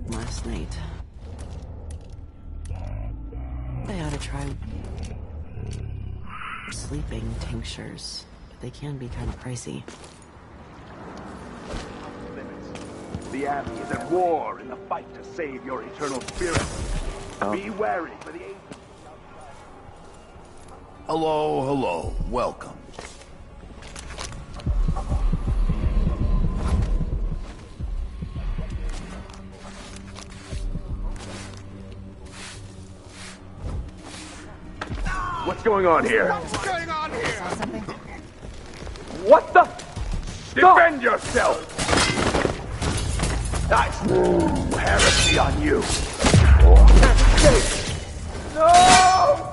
Last night. I ought to try sleeping tinctures, but they can be kind of pricey. The Abbey is at war in the fight to save your eternal spirit. Be wary for the angels. Hello, hello. Welcome. What's going on here? What's going on here? What the? Defend yourself! Nice. Heresy on you. Can't escape. No!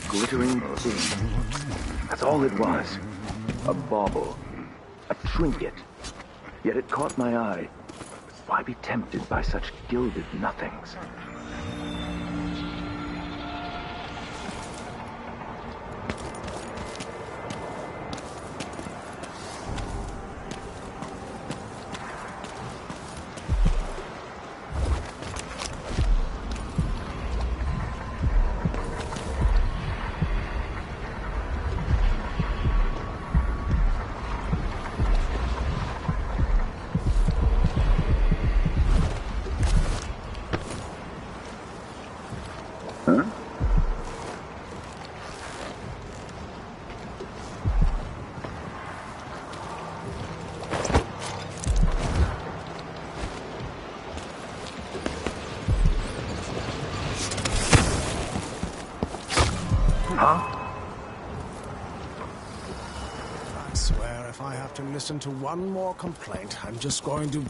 glittering thing. That's all it was. A bauble. A trinket. Yet it caught my eye. Why be tempted by such gilded nothings? I swear if I have to listen to one more complaint, I'm just going to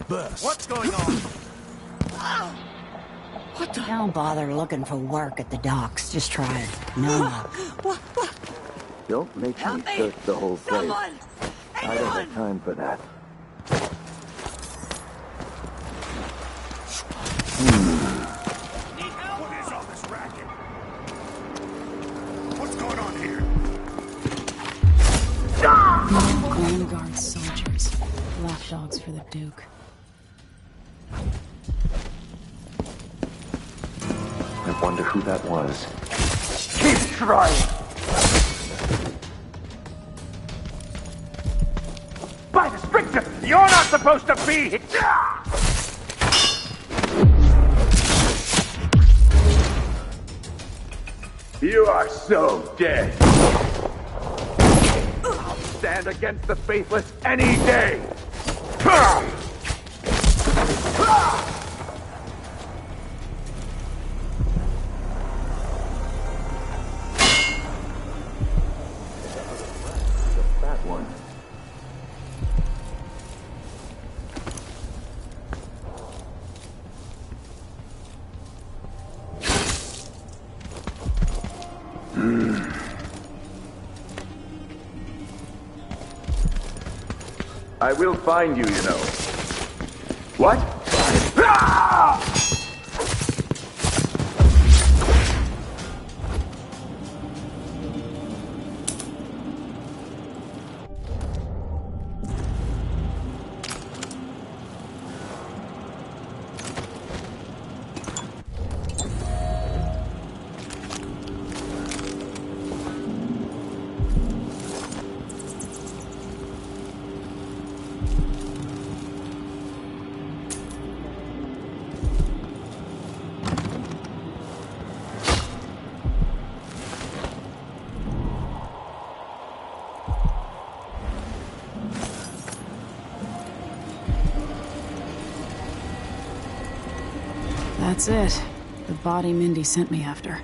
burst. What's going on? What the? Don't bother looking for work at the docks. Just try it. No luck. Don't make me search the whole place. I don't have time for that. What is all this racket? What's going on here? Grand Guard soldiers. Lapdogs for the Duke. I wonder who that was. Keep trying! By the scripture, you're not supposed to be here! You are so dead! I'll stand against the faithless any day! That one. I will find you, you know. What? That's it. The body Mindy sent me after.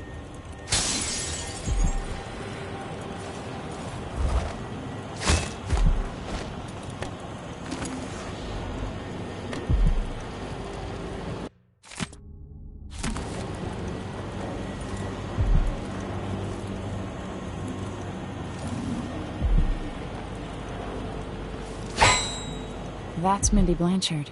That's Mindy Blanchard.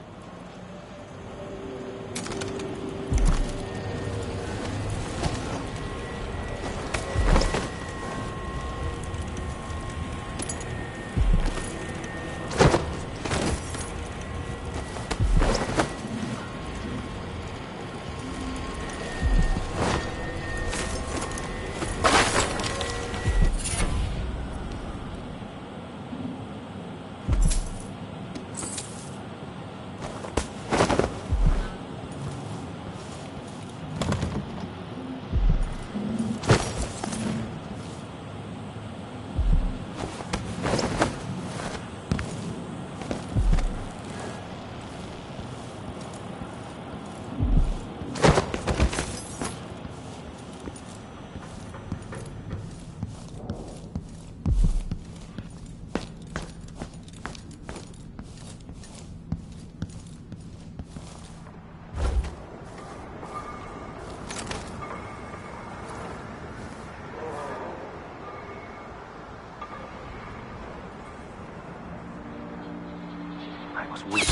was weak.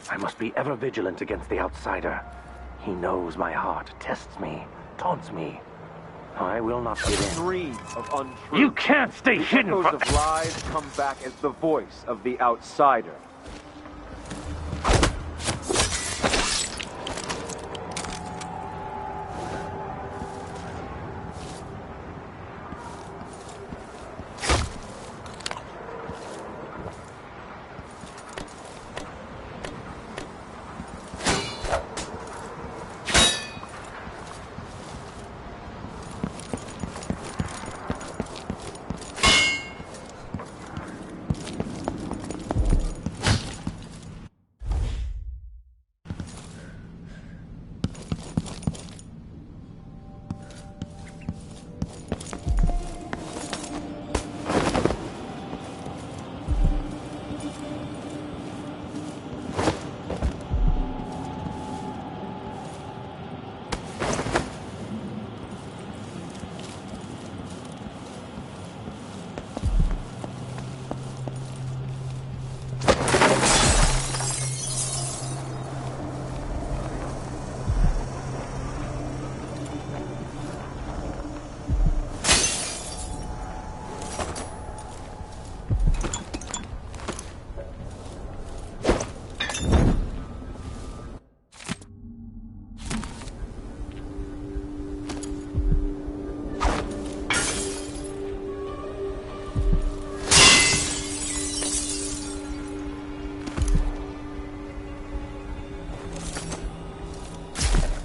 I must be ever vigilant against the outsider. He knows my heart, tests me, taunts me. I will not give in. Stream of untruth. You can't stay the hidden echoes from... of lies come back as the voice of the outsider.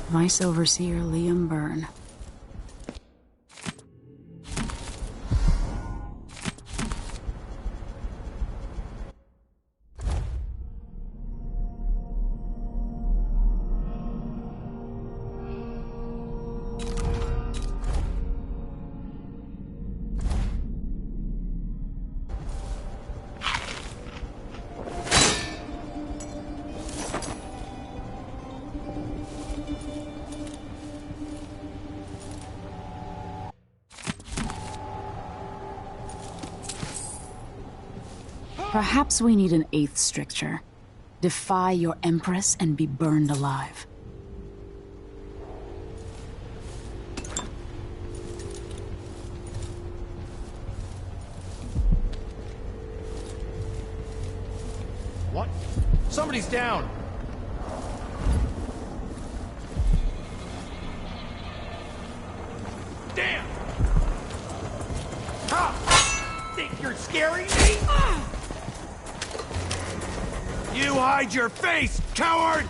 Vice Overseer Liam Byrne. Perhaps we need an 8th stricture. Defy your Empress and be burned alive. What? Somebody's down! Damn! Ha! Think you're scaring me? You hide your face, coward!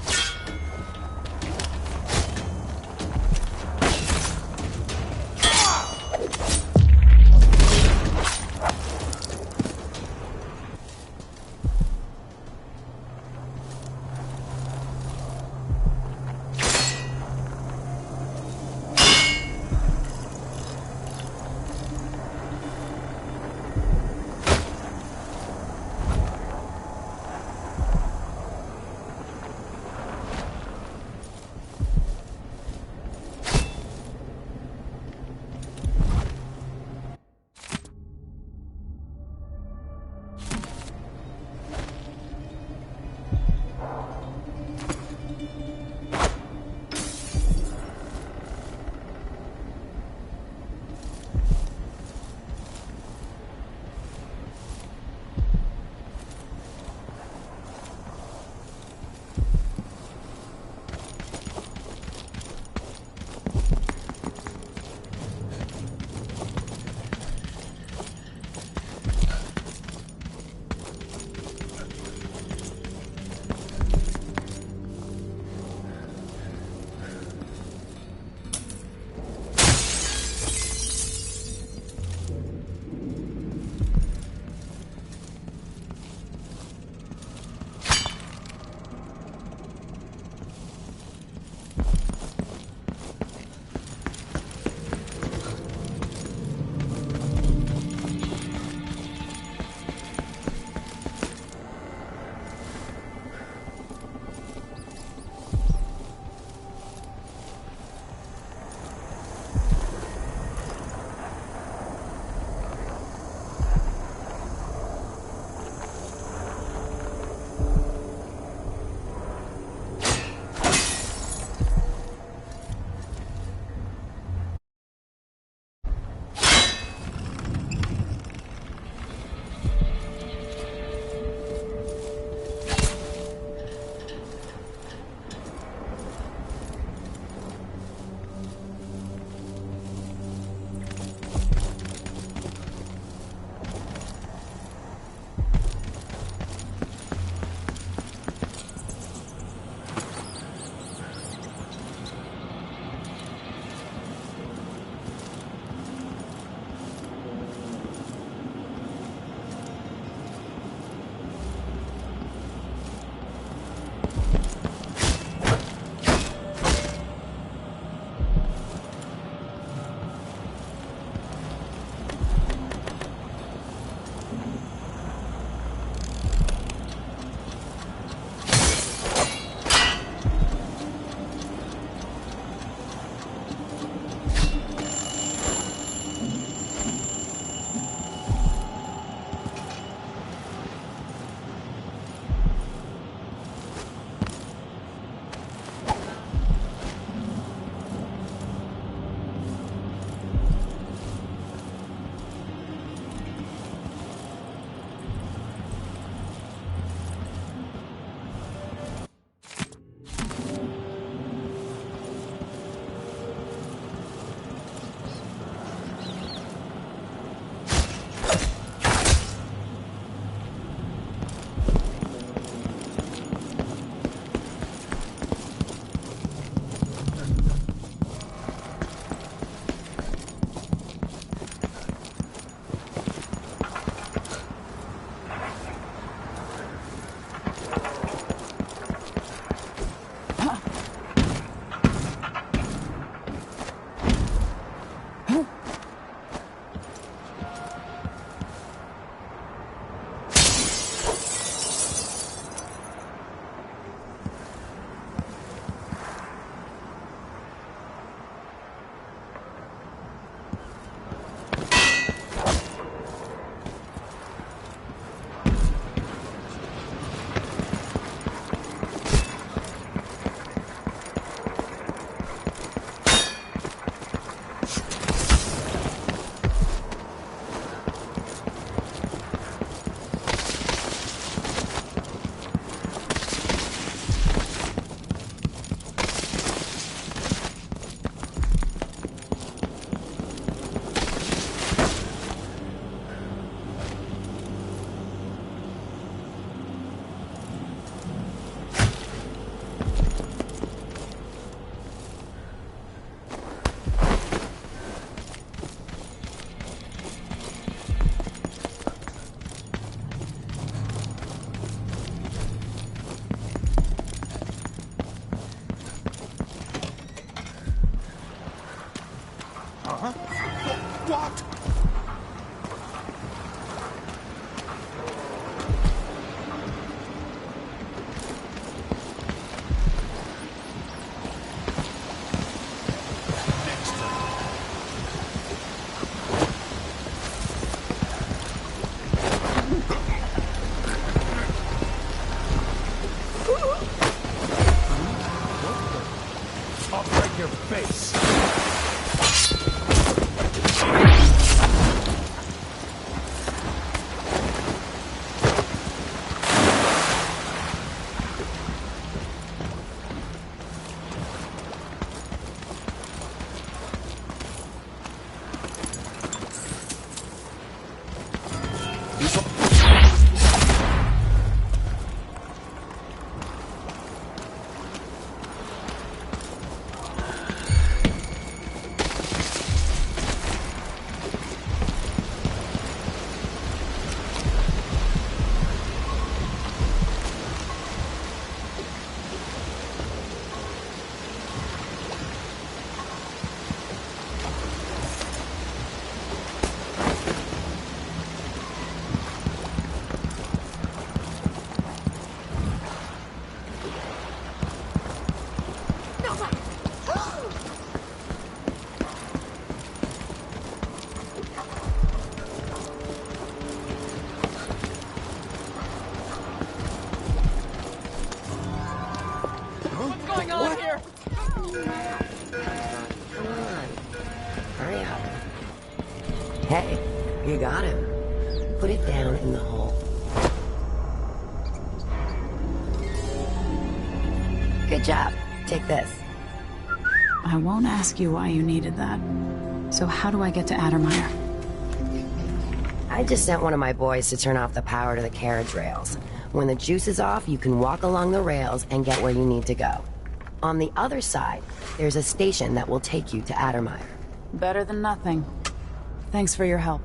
Huh? What? I'll break your face. What's going on here? Come on. Hurry up. Hey, you got him. Put it down in the hole. Good job. Take this. I won't ask you why you needed that. So how do I get to Addermeyer? I just sent one of my boys to turn off the power to the carriage rails. When the juice is off, you can walk along the rails and get where you need to go. On the other side, there's a station that will take you to Addermeyer. Better than nothing. Thanks for your help.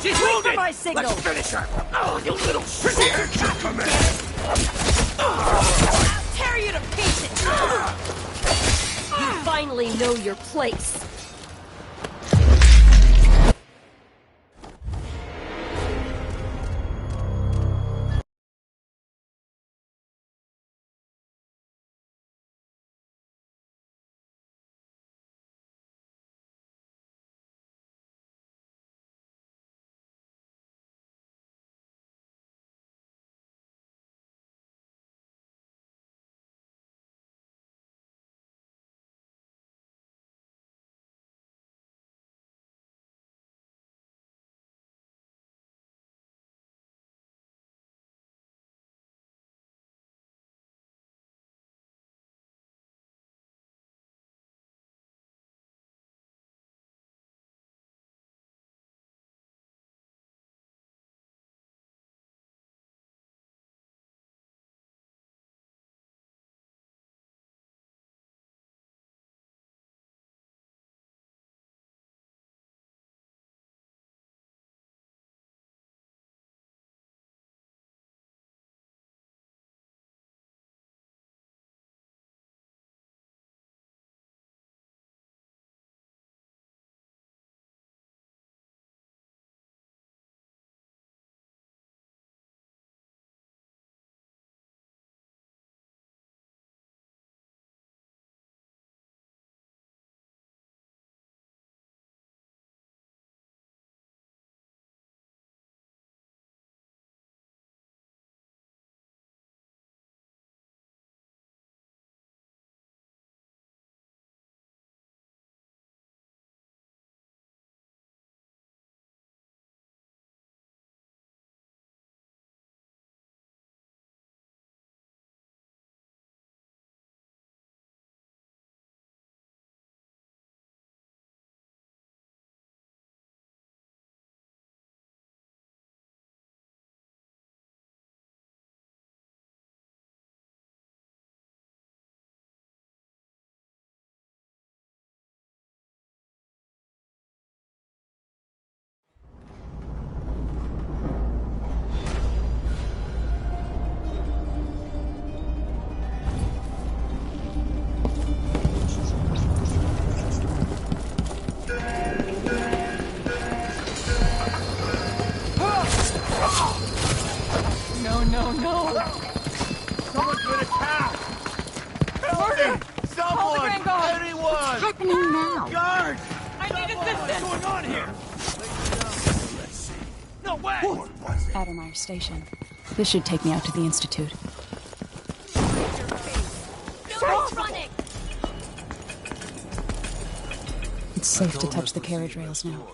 She's wait for my signal! Let's finish her! Oh, you little shit! I'll tear you to pieces! You finally know your place. now? Guard! I need assistance! What's going on here? Let's see. No way! Addermeyer Station. This should take me out to the Institute. Stop running! It's safe to touch the carriage rails now.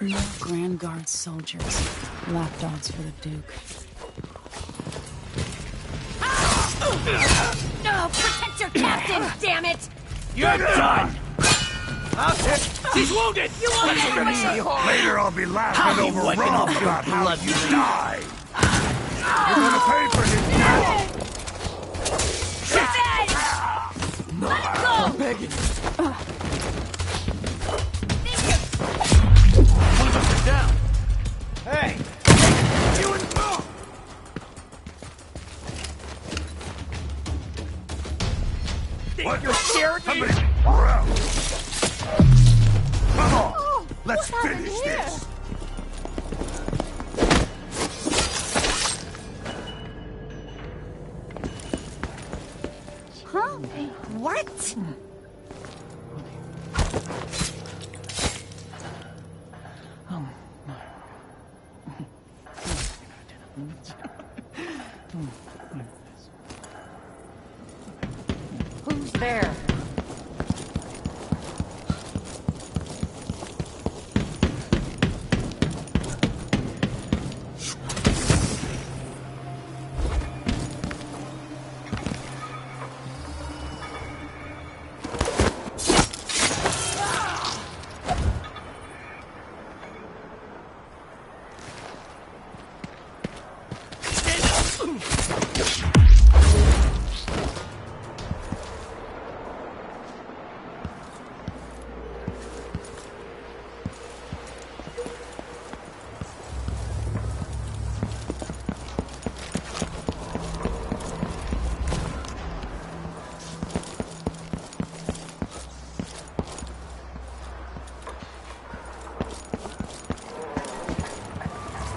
No Grand Guard soldiers. Lapdogs for the Duke. No, protect your captain, damn it! You're done! She's wounded! You won't get away! Later I'll be laughing over Rome about how you die. You're gonna pay for his death. Let him go! I'm begging. One of us is down. Hey! You and Bill! What? You're scaring me? Come on, let's finish this. Huh? What? Who's there?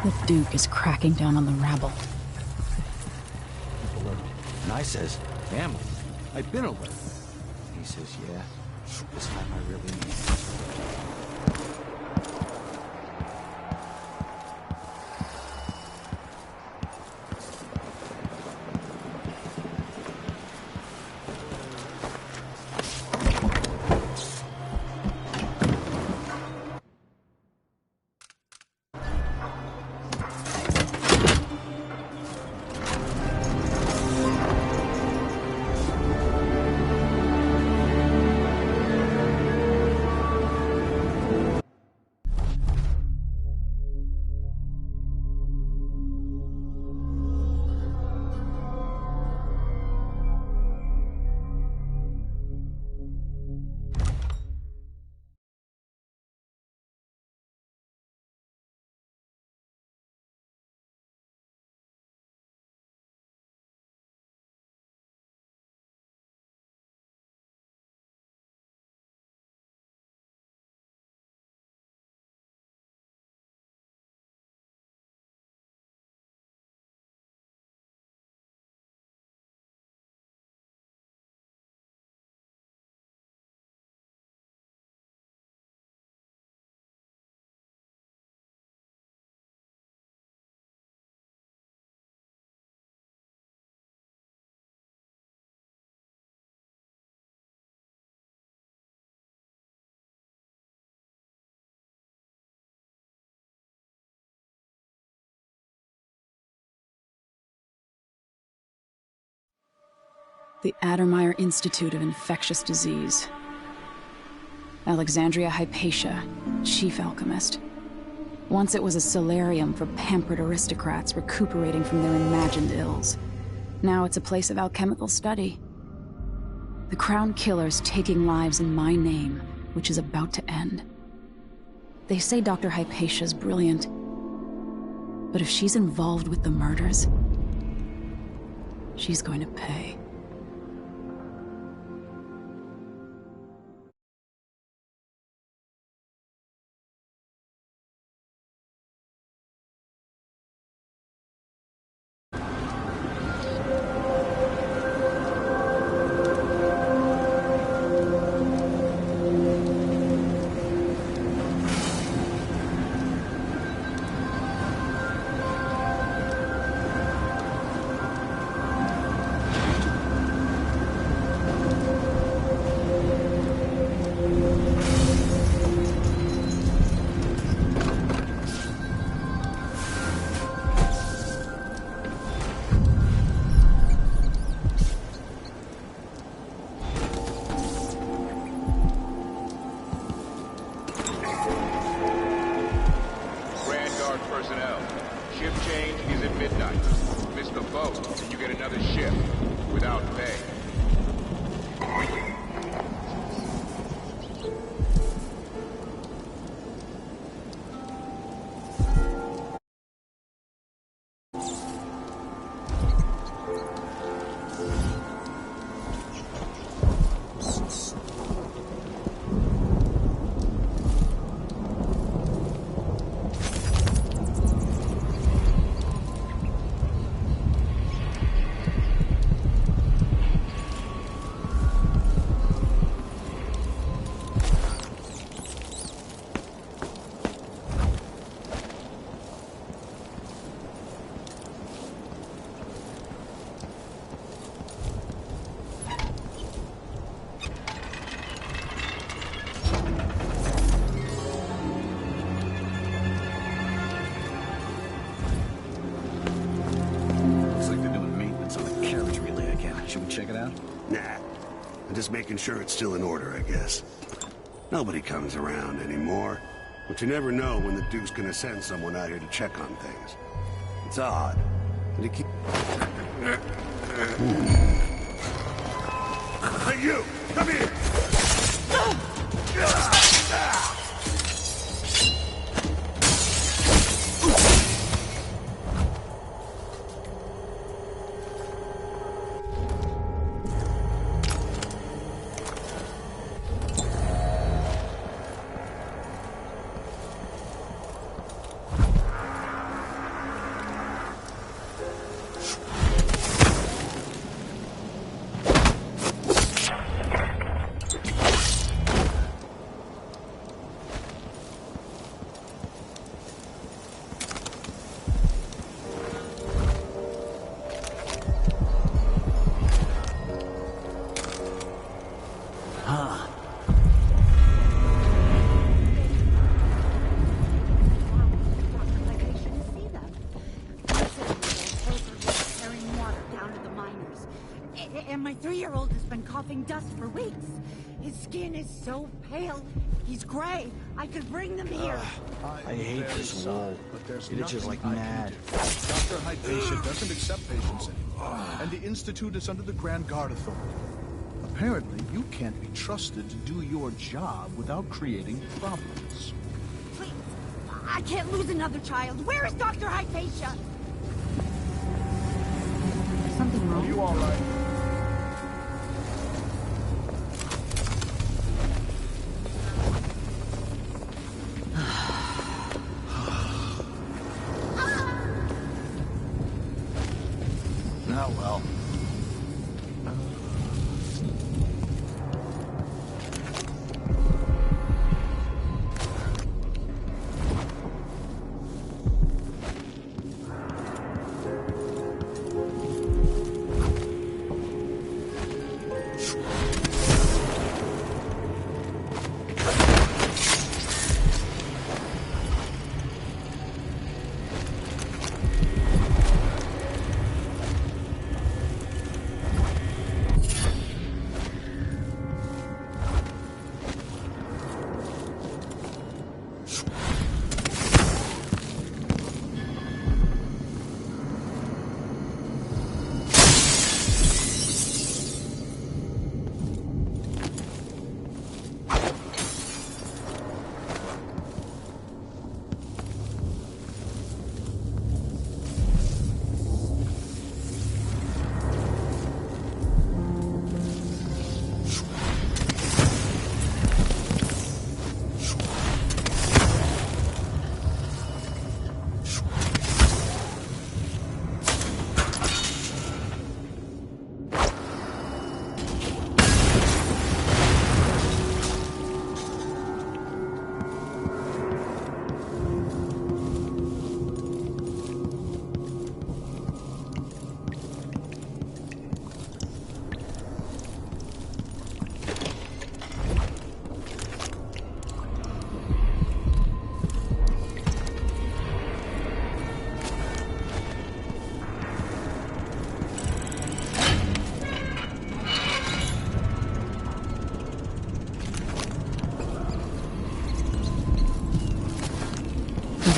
The Duke is cracking down on the rabble. Alert. And I says, family. I've been alert. He says, yeah. This time I really mean it. The Addermeyer Institute of Infectious Disease. Alexandria Hypatia, chief alchemist. Once it was a solarium for pampered aristocrats recuperating from their imagined ills. Now it's a place of alchemical study. The Crown Killer's taking lives in my name, which is about to end. They say Dr. Hypatia's brilliant, but if she's involved with the murders, she's going to pay. right. Miss the boat, and you get another ship. Without pay. Making sure it's still in order, I guess. Nobody comes around anymore, but you never know when the Duke's gonna send someone out here to check on things. It's odd, but he keep... Hey, you! Come here! Dust for weeks. His skin is so pale. He's gray. I could bring them here. I hate this wall. It itches like mad. Dr. Hypatia doesn't accept patients anymore, and the Institute is under the Grand Guard Authority. Apparently, you can't be trusted to do your job without creating problems. Please, I can't lose another child. Where is Dr. Hypatia? Something wrong? Are you all right? Oh, well.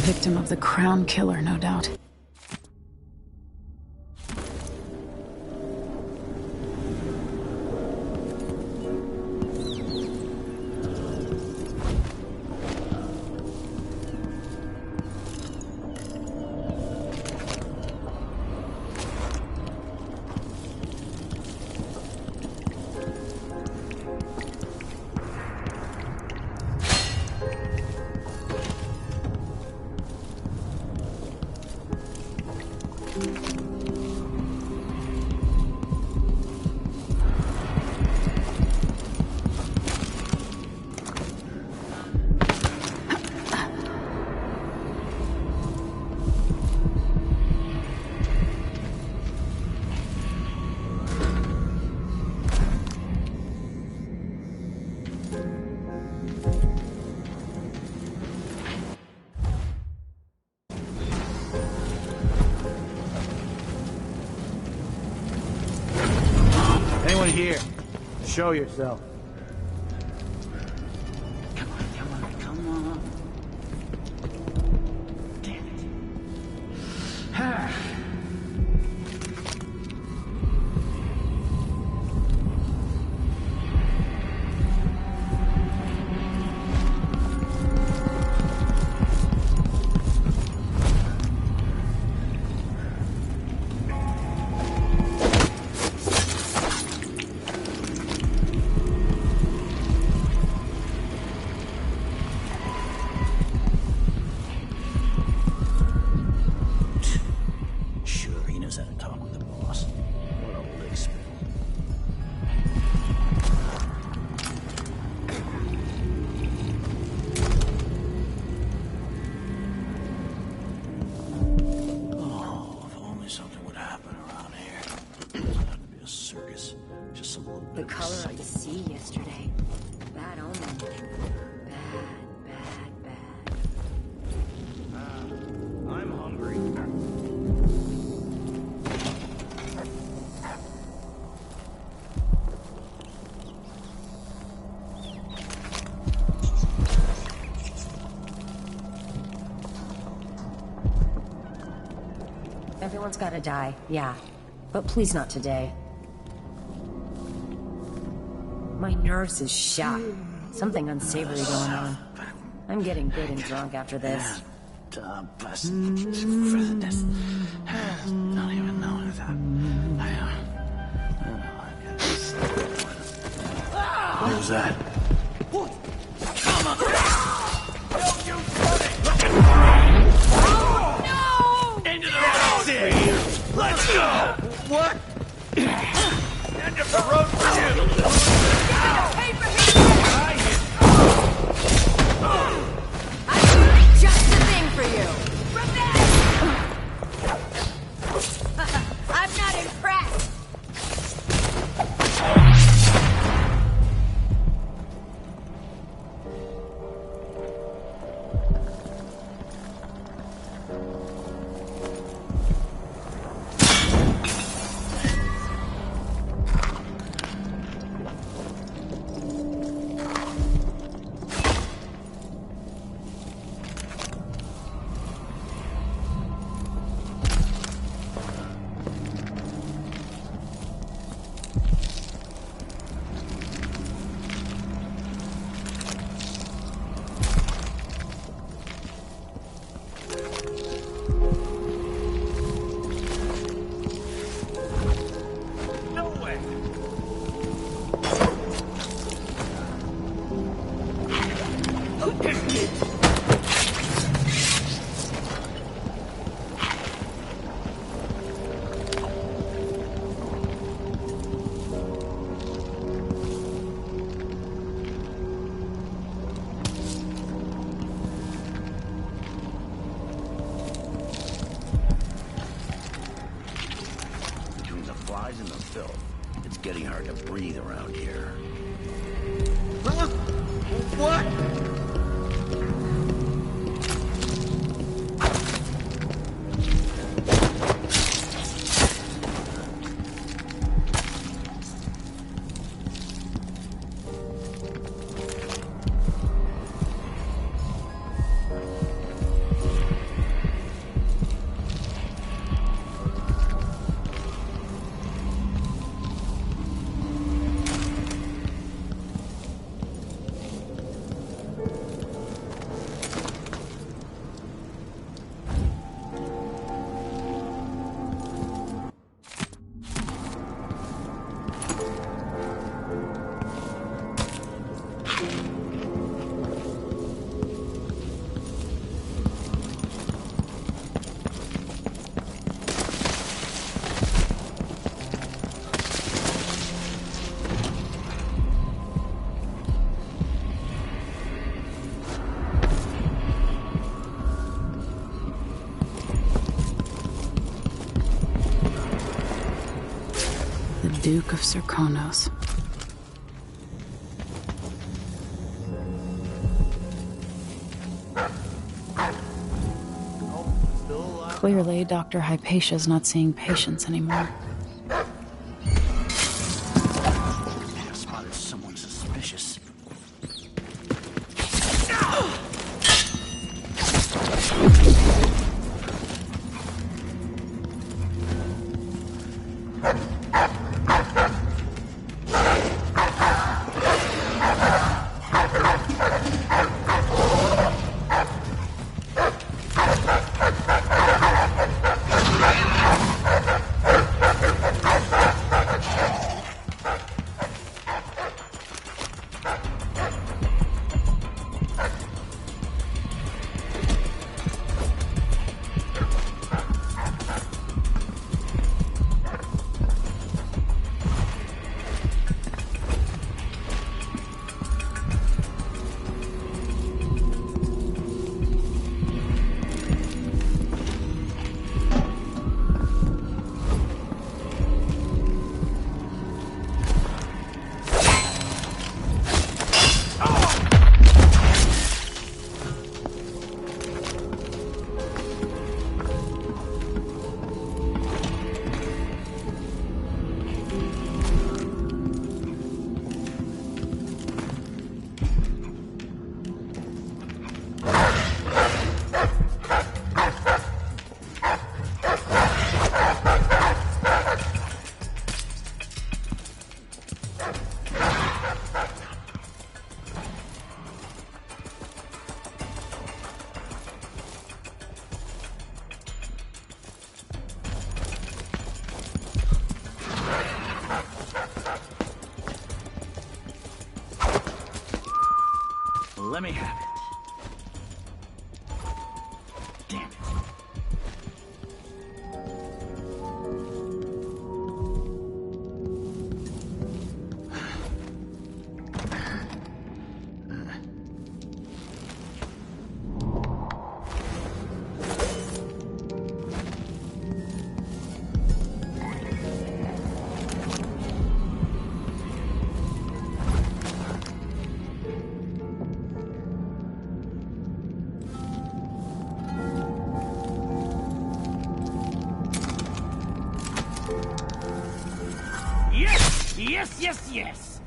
Victim of the Crown Killer, no doubt. Anyone here? Show yourself. Come on, come on. Damn it. The color of the sea yesterday. Bad omen. Bad. I'm hungry. Everyone's gotta die, yeah. But please not today. My nerves is shot. Something unsavory going on. I'm getting good and drunk after this. Don't even know that. What was that? Into the road! Let's go! What? End of the road for you! Just the thing for you! I'm not impressed! In the filth. It's getting hard to breathe around here. Huh? What? Duke of Serkonos. Clearly, Dr. Hypatia's not seeing patients anymore. I have spotted someone suspicious. Let me have it. Damn it. Yes, yes, yes!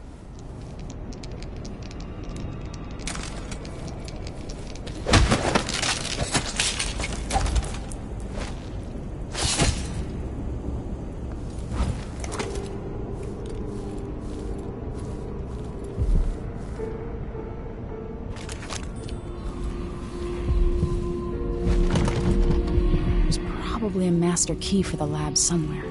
There's probably a master key for the lab somewhere.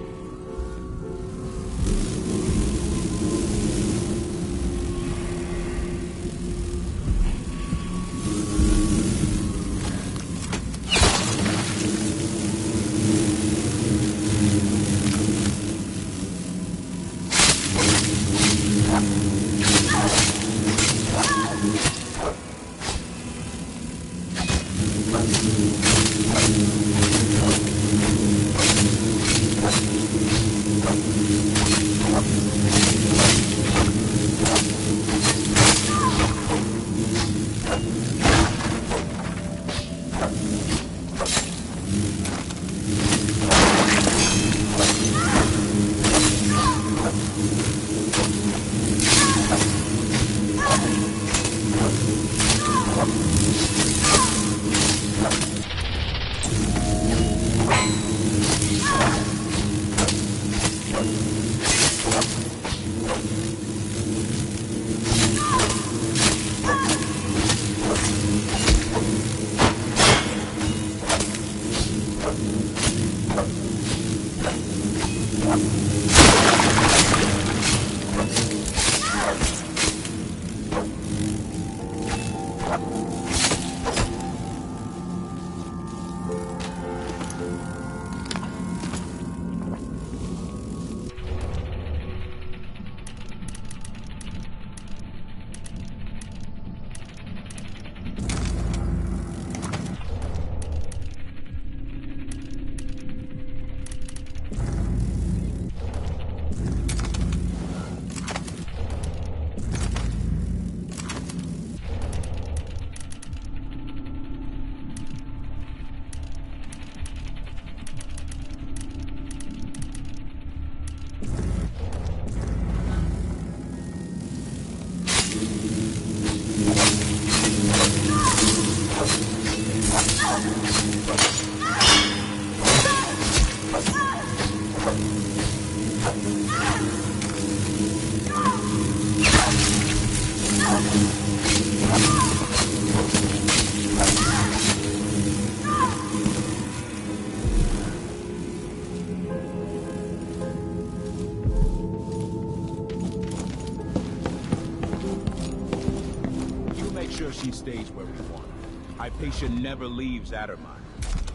sure she stays where we want her. Hypatia never leaves Addermine.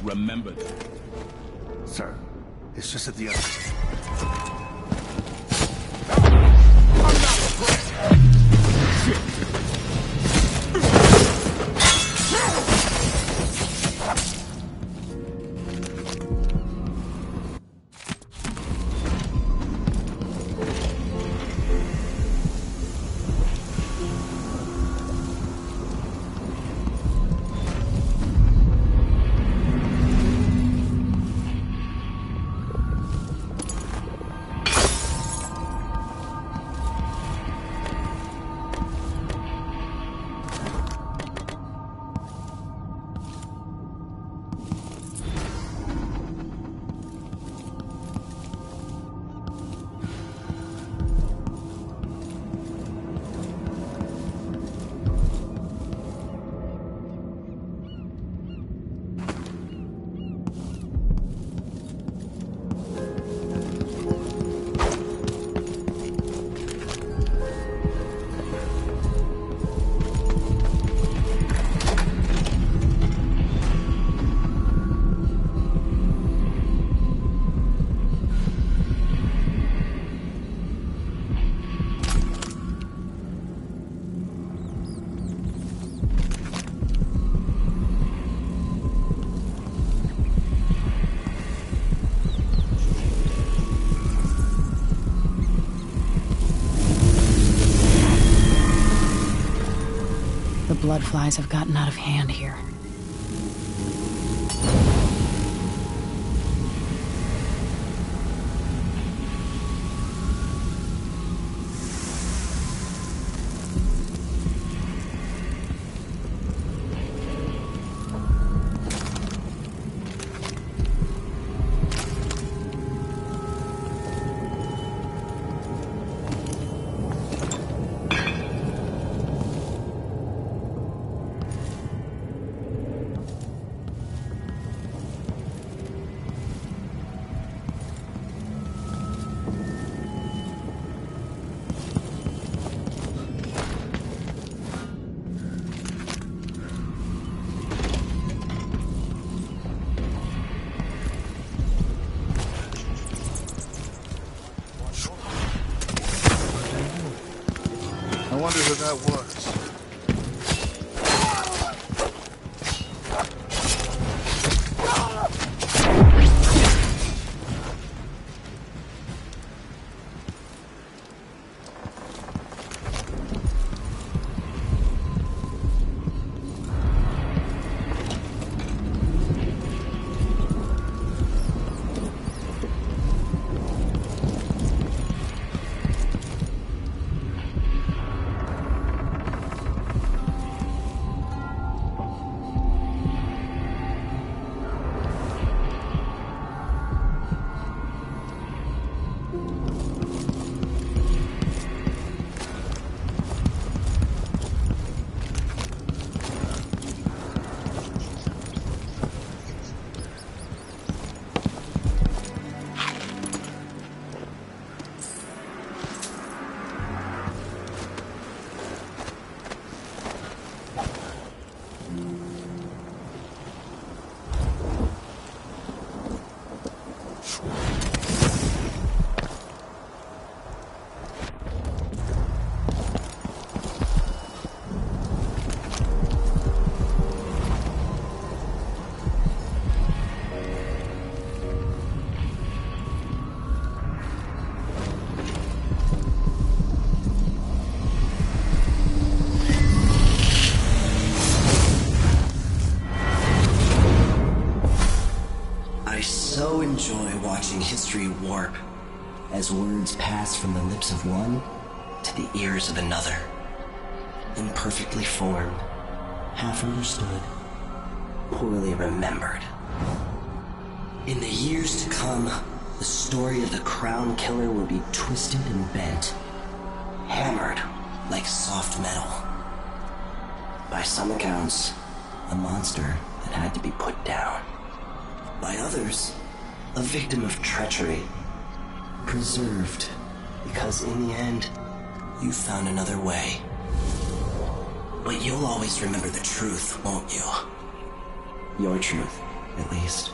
Remember that. Sir, it's just at the other... Bloodflies have gotten out of hand here. I wonder who that was. so enjoy watching history warp as words pass from the lips of one to the ears of another. Imperfectly formed, half understood, poorly remembered. In the years to come, the story of the Crown Killer will be twisted and bent, hammered like soft metal. By some accounts, a monster that had to be put down. By others, a victim of treachery, preserved because in the end, you found another way. But you'll always remember the truth, won't you? Your truth, at least.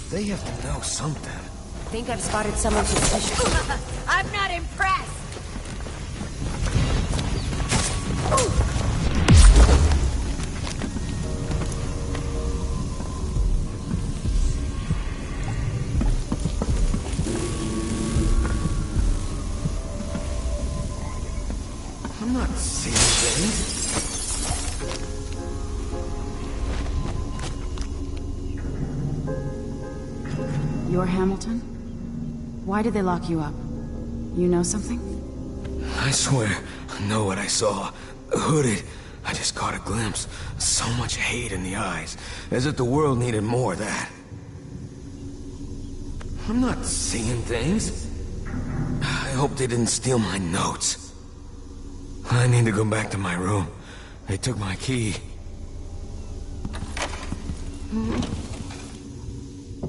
They have to know something. Think I've spotted someone suspicious. I'm not impressed! seeing things. You're Hamilton? Why did they lock you up? You know something? I swear, I know what I saw. Hooded. I just caught a glimpse. So much hate in the eyes. As if the world needed more of that. I'm not seeing things. I hope they didn't steal my notes. I need to go back to my room. They took my key.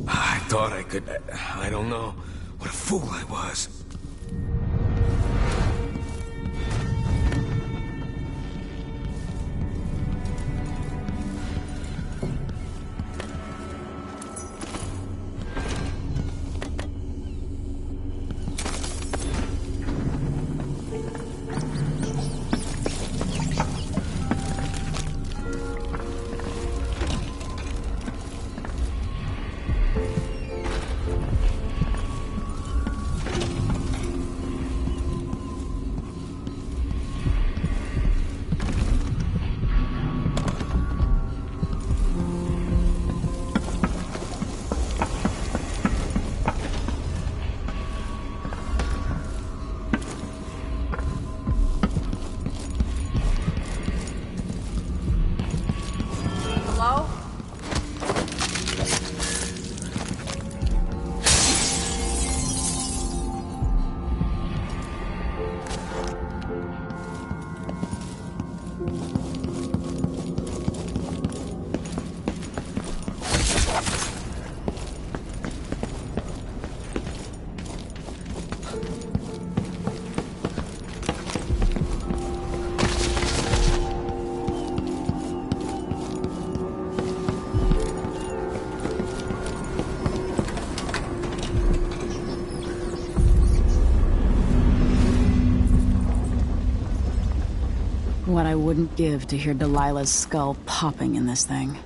I thought I could... I don't know. What a fool I was. What I wouldn't give to hear Delilah's skull popping in this thing.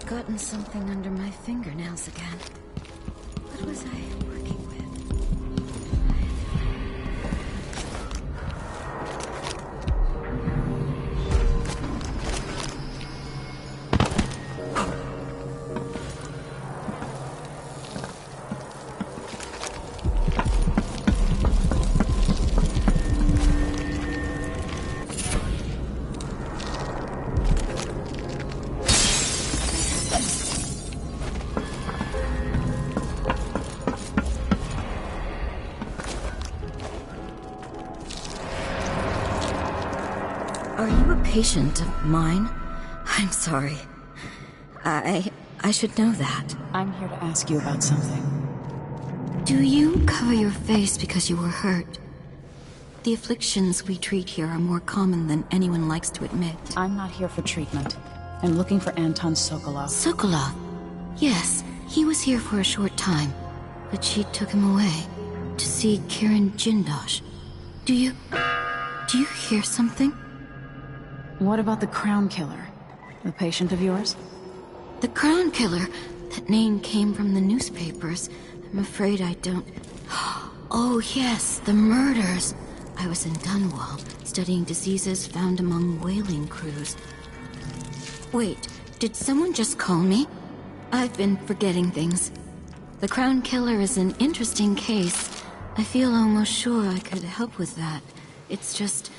Gotten something under my fingernails again. What was I working with? patient of mine? I'm sorry. I should know that. I'm here to ask you about something. Do you cover your face because you were hurt? The afflictions we treat here are more common than anyone likes to admit. I'm not here for treatment. I'm looking for Anton Sokolov. Sokolov? Yes, he was here for a short time, but she took him away to see Karen Jindosh. Do you hear something? What about the Crown Killer? A patient of yours? The Crown Killer? That name came from the newspapers. I'm afraid I don't... Oh yes, the murders. I was in Dunwall, studying diseases found among whaling crews. Wait, did someone just call me? I've been forgetting things. The Crown Killer is an interesting case. I feel almost sure I could help with that. It's just,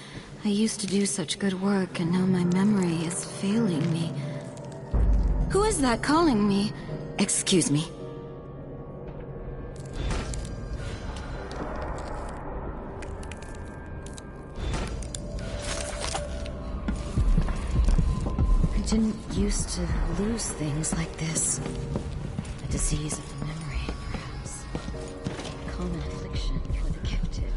I used to do such good work, and now my memory is failing me. Who is that calling me? Excuse me. I didn't used to lose things like this. A disease of the memory, perhaps. A common affliction for the gifted.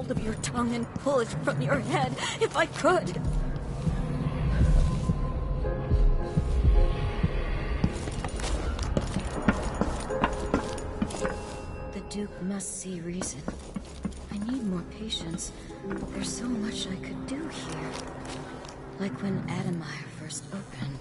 Of your tongue and pull it from your head, if I could. The Duke must see reason. I need more patience. There's so much I could do here. Like when Adamire first opened.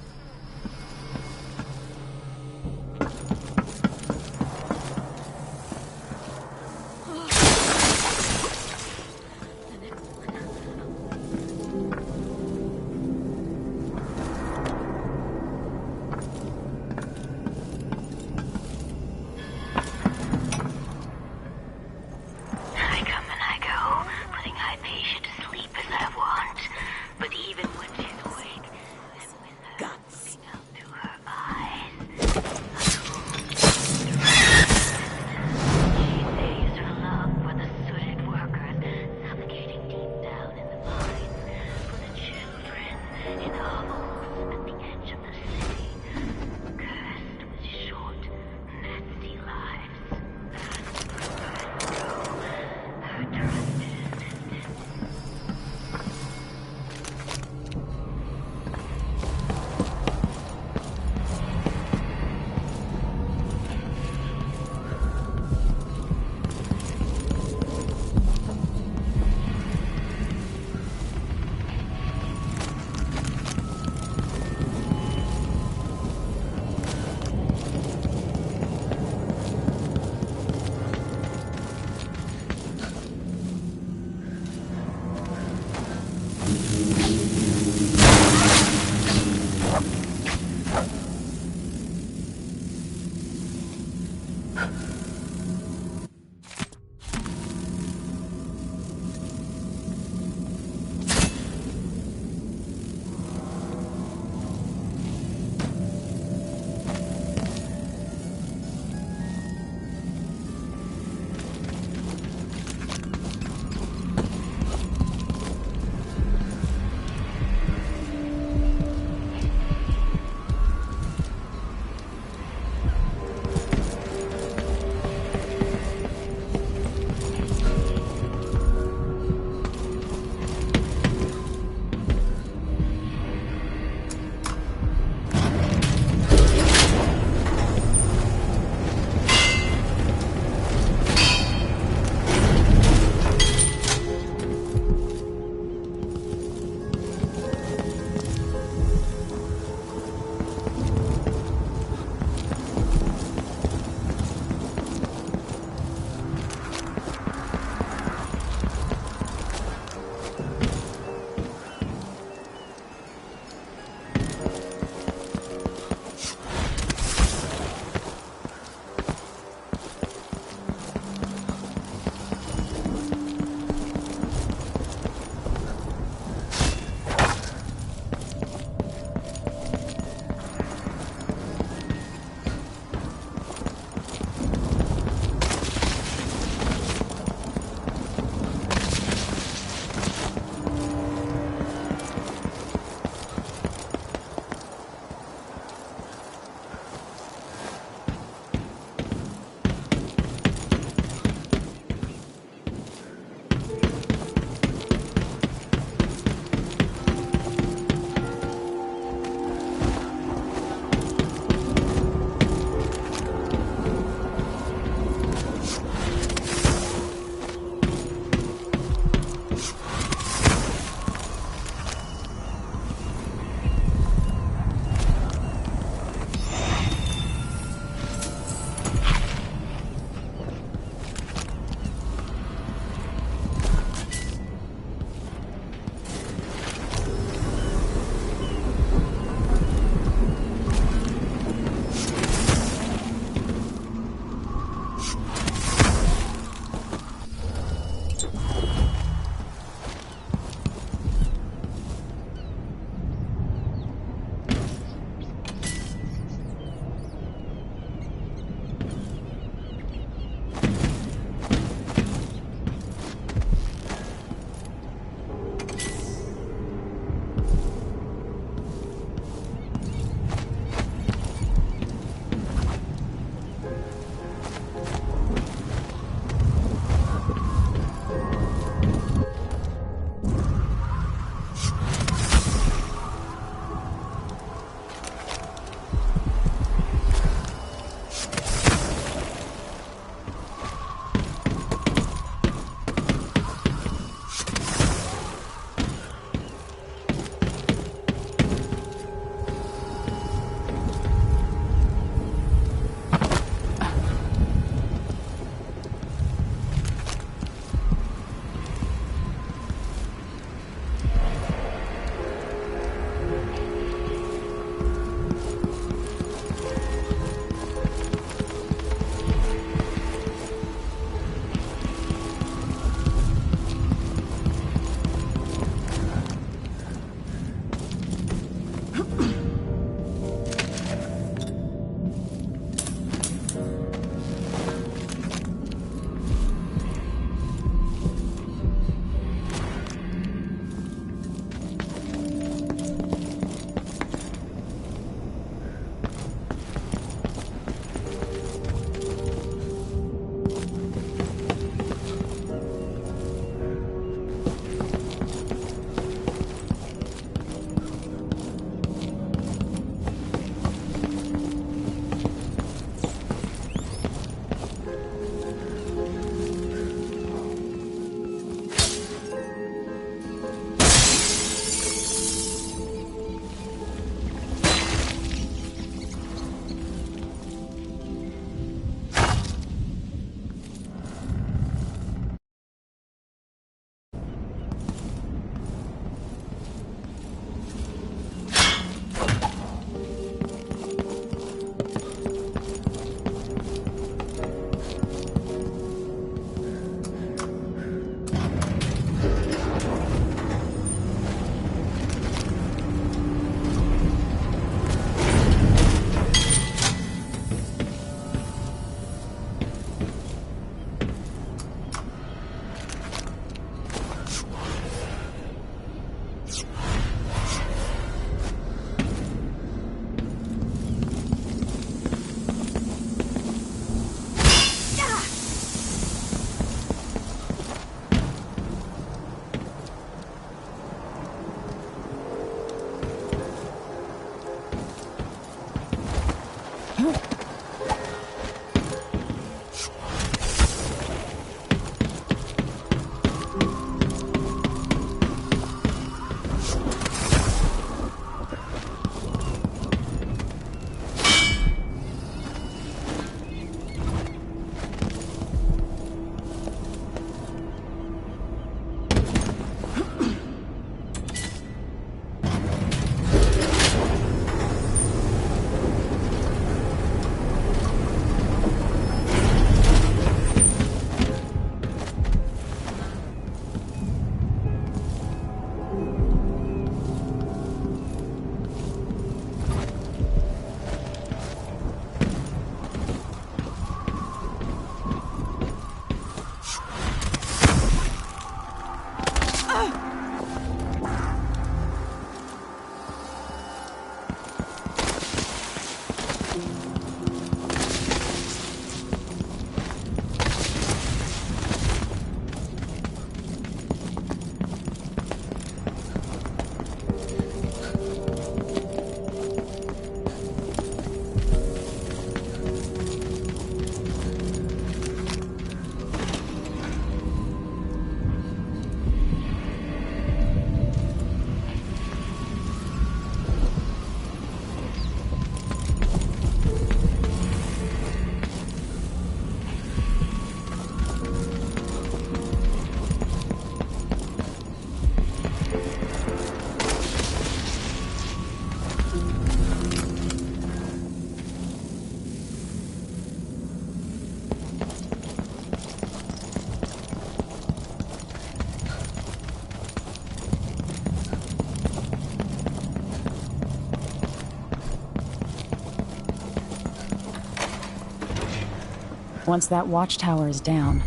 Once that watchtower is down,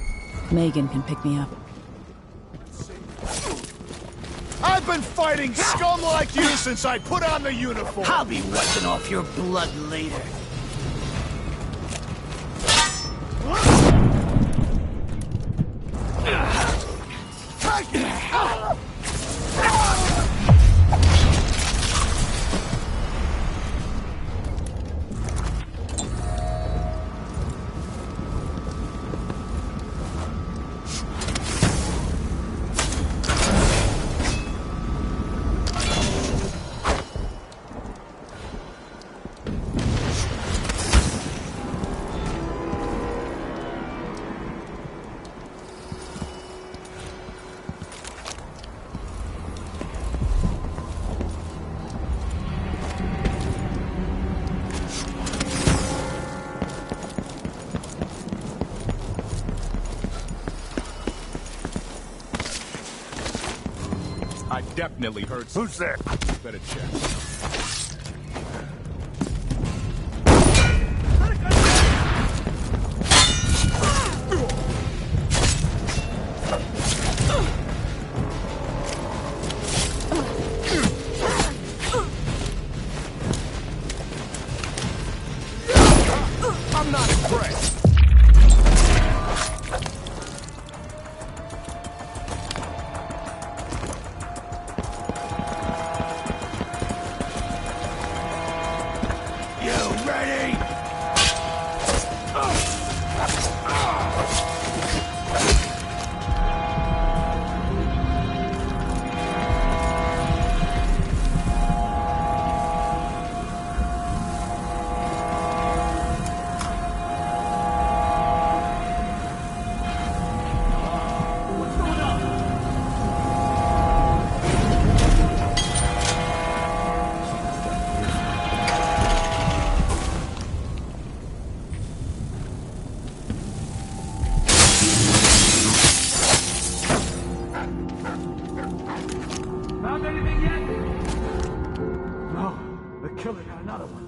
Megan can pick me up. I've been fighting scum like you since I put on the uniform! I'll be wiping off your blood later. I definitely heard something. Who's there? Better check. I'm not impressed. Found anything yet? No, the killer got another one.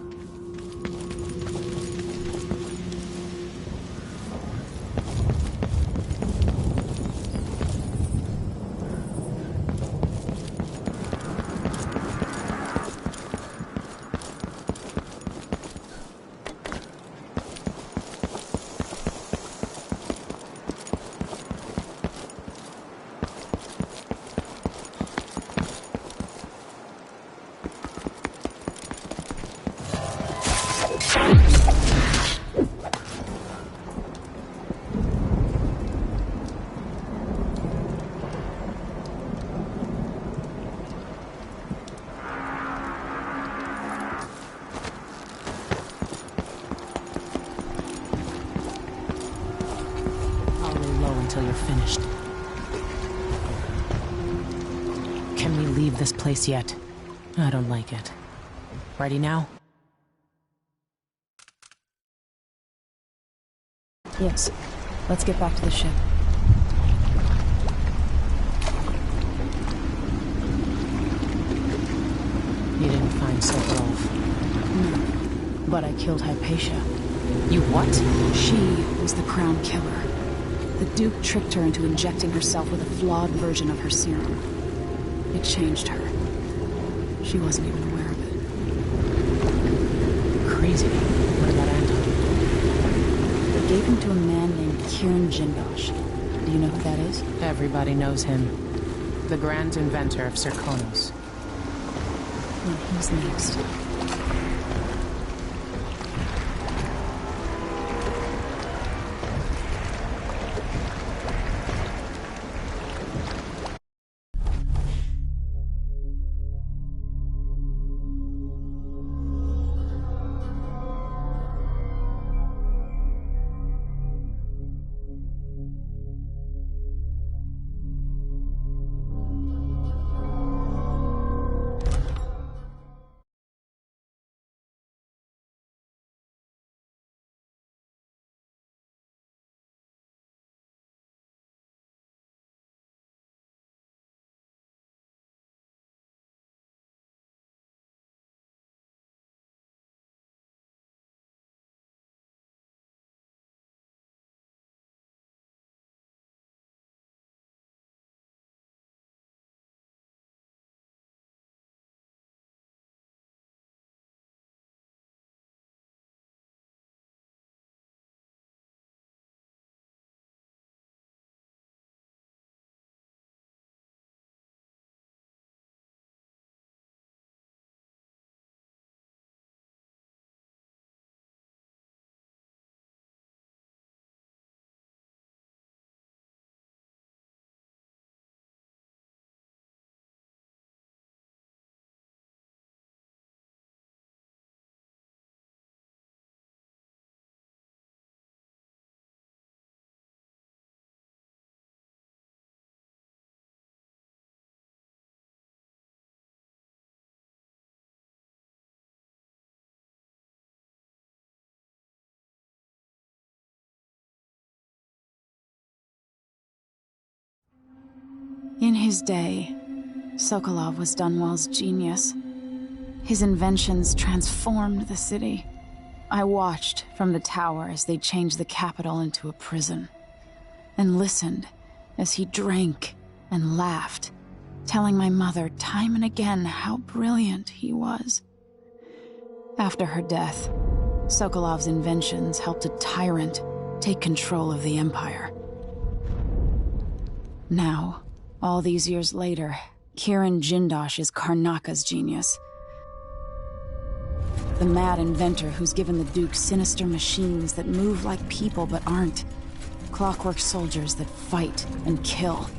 Until you're finished. Can we leave this place yet? I don't like it. Ready now? Yes. Let's get back to the ship. You didn't find Sokolov? No. But I killed Hypatia. You what? She was the Crown Killer. The Duke tricked her into injecting herself with a flawed version of her serum. It changed her. She wasn't even aware of it. Crazy. What about Anton? They gave him to a man named Kieran Jindosh. Do you know who that is? Everybody knows him. The grand inventor of Serkonos. Well, who's next? In his day, Sokolov was Dunwall's genius. His inventions transformed the city. I watched from the tower as they changed the capital into a prison, and listened as he drank and laughed, telling my mother time and again how brilliant he was. After her death, Sokolov's inventions helped a tyrant take control of the Empire. Now, all these years later, Kiran Jindosh is Karnaka's genius. The mad inventor who's given the Duke sinister machines that move like people but aren't. Clockwork soldiers that fight and kill.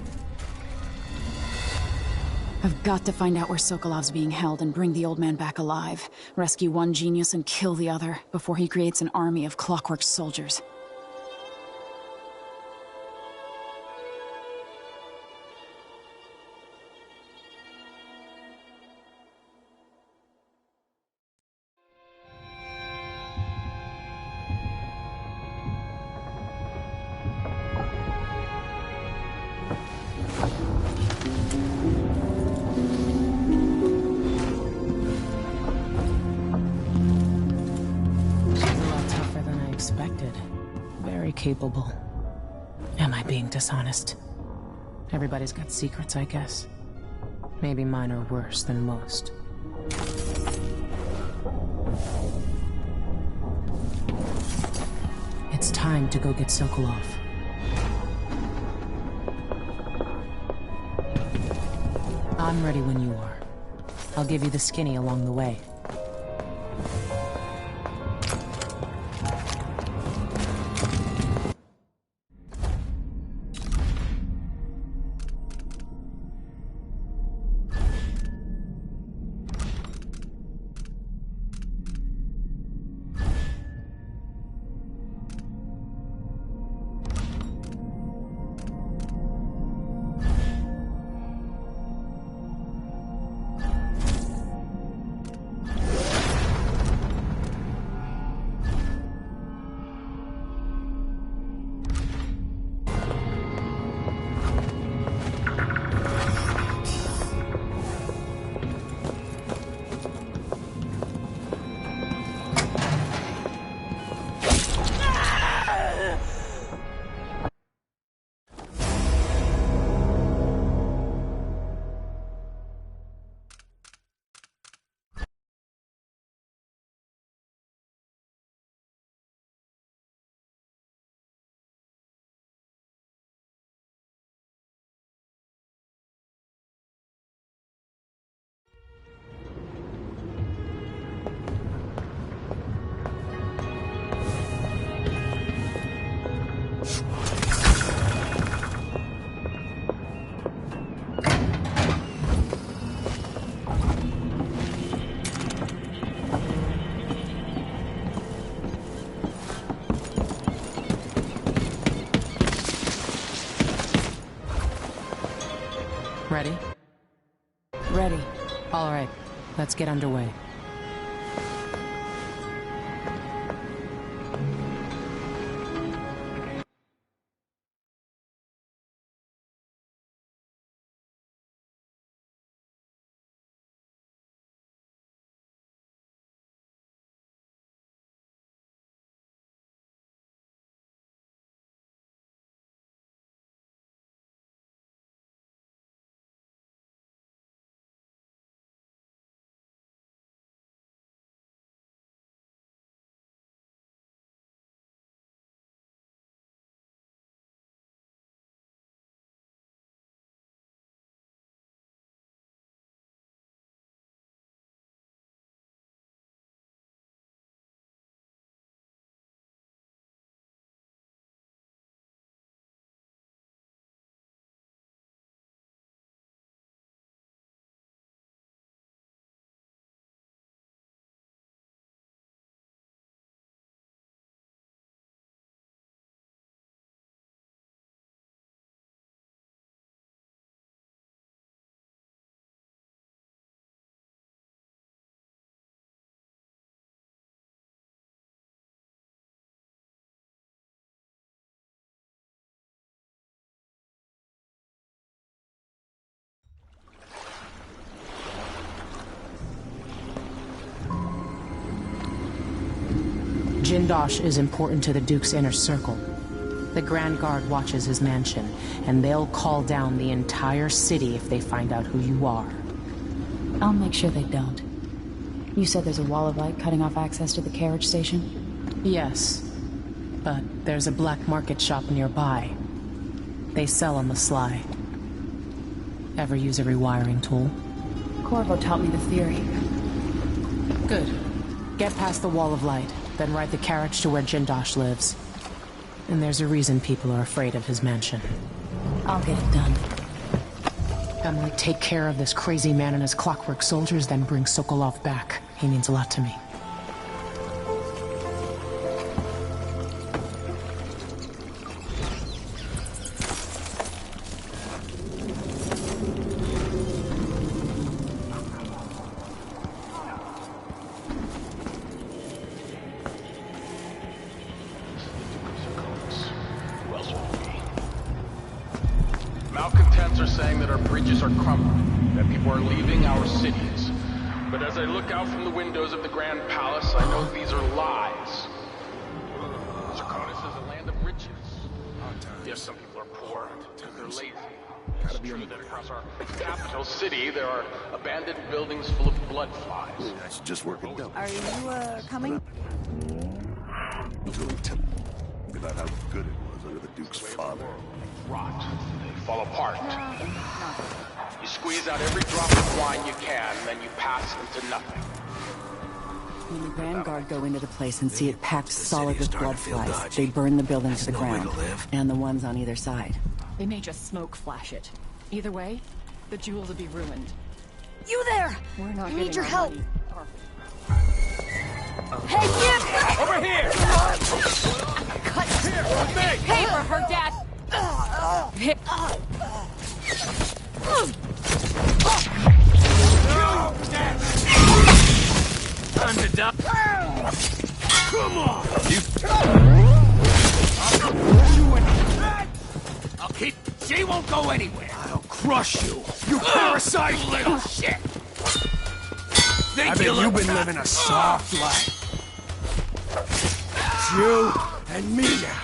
I've got to find out where Sokolov's being held and bring the old man back alive. Rescue one genius and kill the other before he creates an army of clockwork soldiers. Capable. Am I being dishonest? Everybody's got secrets, I guess. Maybe mine are worse than most. It's time to go get Sokolov. I'm ready when you are. I'll give you the skinny along the way. Ready? Ready. All right, let's get underway. Jindosh is important to the Duke's inner circle. The Grand Guard watches his mansion, and they'll call down the entire city if they find out who you are. I'll make sure they don't. You said there's a wall of light cutting off access to the carriage station? Yes, but there's a black market shop nearby. They sell on the sly. Ever use a rewiring tool? Corvo taught me the theory. Good. Get past the wall of light, then ride the carriage to where Jindosh lives. And there's a reason people are afraid of his mansion. I'll get it done. Emily, take care of this crazy man and his clockwork soldiers, then bring Sokolov back. He means a lot to me. Malcontents are saying that our bridges are crumbling, that people are leaving our cities. But as I look out from the windows of the Grand Palace, I know these are lies. Serkonis is a land of riches. Yes, some people are poor, they're lazy. It's true that across our capital city, there are abandoned buildings full of blood flies. I should just work it down. Are you, coming? About how good it was under the Duke's father. Rot. They fall apart. You squeeze out every drop of wine you can, and then you pass into nothing. When the Grand Guard go into the place and see it packed solid with blood flies, they burn the building to the ground, and the ones on either side. They may just smoke flash it. Either way, the jewels will be ruined. You there! We're not I need getting your our help! money. Hey, Jim! Over here! Cut! Here, with me! Pay for her, Dad! Time to die! Come on! I'll keep... She won't go anywhere! I'll crush you! You parasite little shit! I bet you've been living a soft life. It's you and me now.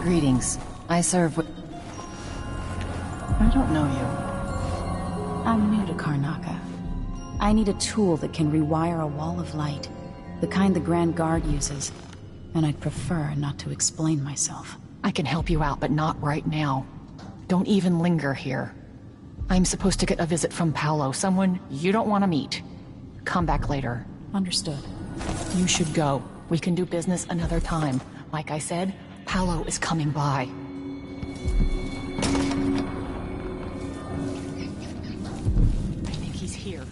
Greetings. I serve with... I don't know you. I'm new to Karnaca. I need a tool that can rewire a wall of light, the kind the Grand Guard uses, and I'd prefer not to explain myself. I can help you out, but not right now. Don't even linger here. I'm supposed to get a visit from Paolo, someone you don't want to meet. Come back later. Understood. You should go. We can do business another time. Like I said, Paolo is coming by. I think he's here.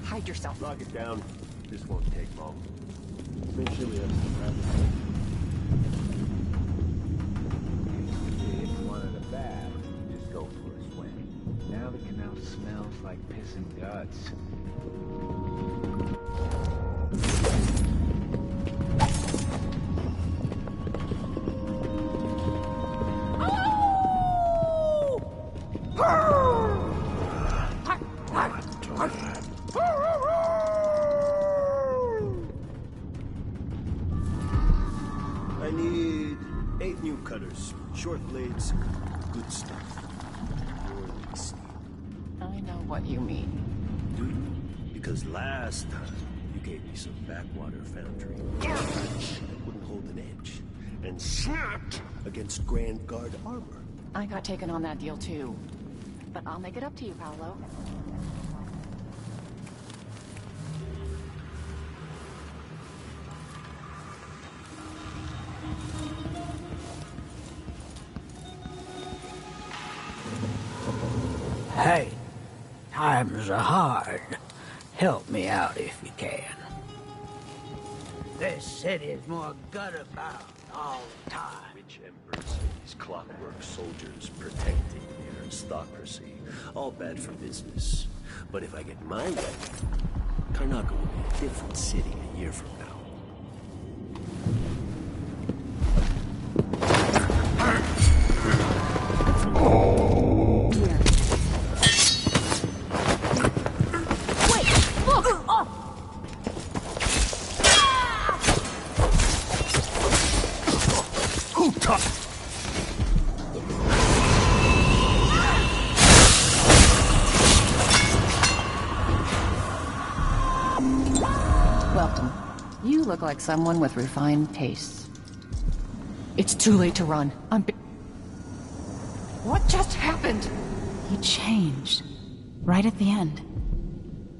Hide yourself. Lock it down. This won't take long. Make sure we have some If you wanted a bath, just go for a swim. Now the canal smells like piss and guts. I need 8 new cutters. Short blades, good stuff. I know what you mean. Do you? Because last time, you gave me some backwater foundry garbage that wouldn't hold an edge. And snapped against Grand Guard armor. I got taken on that deal too. But I'll make it up to you, Paolo. Hey, times are hard. Help me out if you can. This city's more gut-about all the time. Rich emperors and these clockwork soldiers protecting the aristocracy. All bad for business. But if I get my way, Karnaca will be a different city a year from now. Welcome. You look like someone with refined tastes. It's too late to run. What just happened? He changed. Right at the end.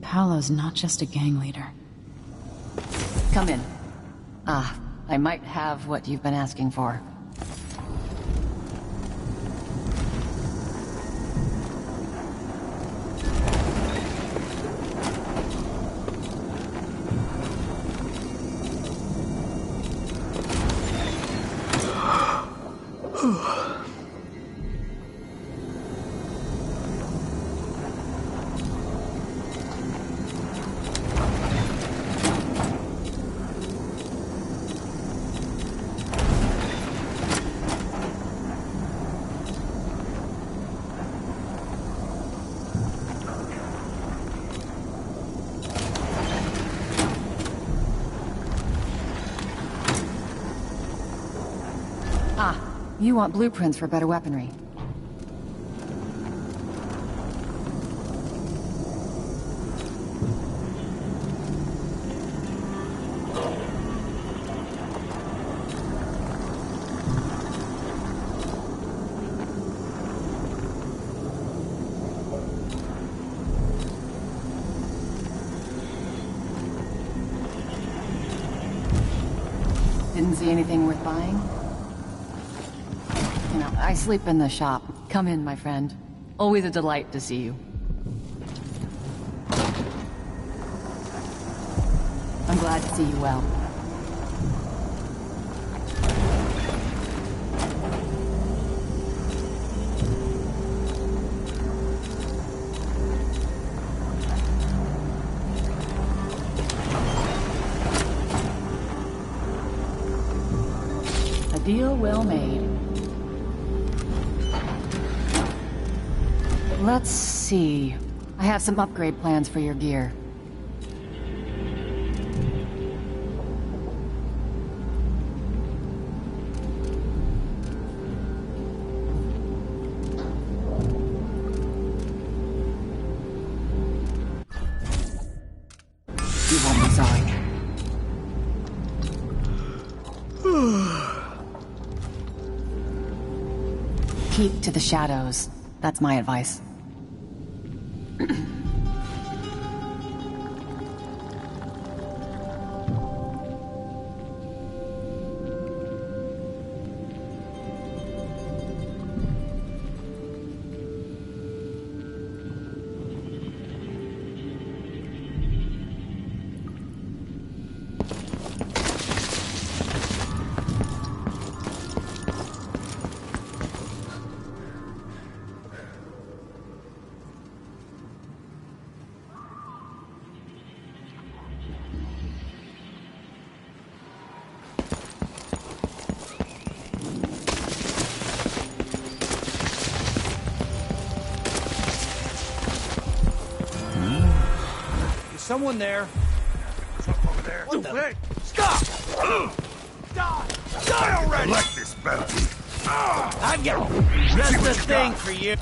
Paolo's not just a gang leader. Come in. I might have what you've been asking for. You want blueprints for better weaponry. Didn't see anything worth buying? You know, I sleep in the shop. Come in, my friend. Always a delight to see you. I'm glad to see you well. A deal well made. Let's see. I have some upgrade plans for your gear. You won't be sorry. Keep to the shadows. That's my advice. Someone there. Over there. What the? Hey, stop! Die! Die already! Collect this bounty. I've got just the thing for you.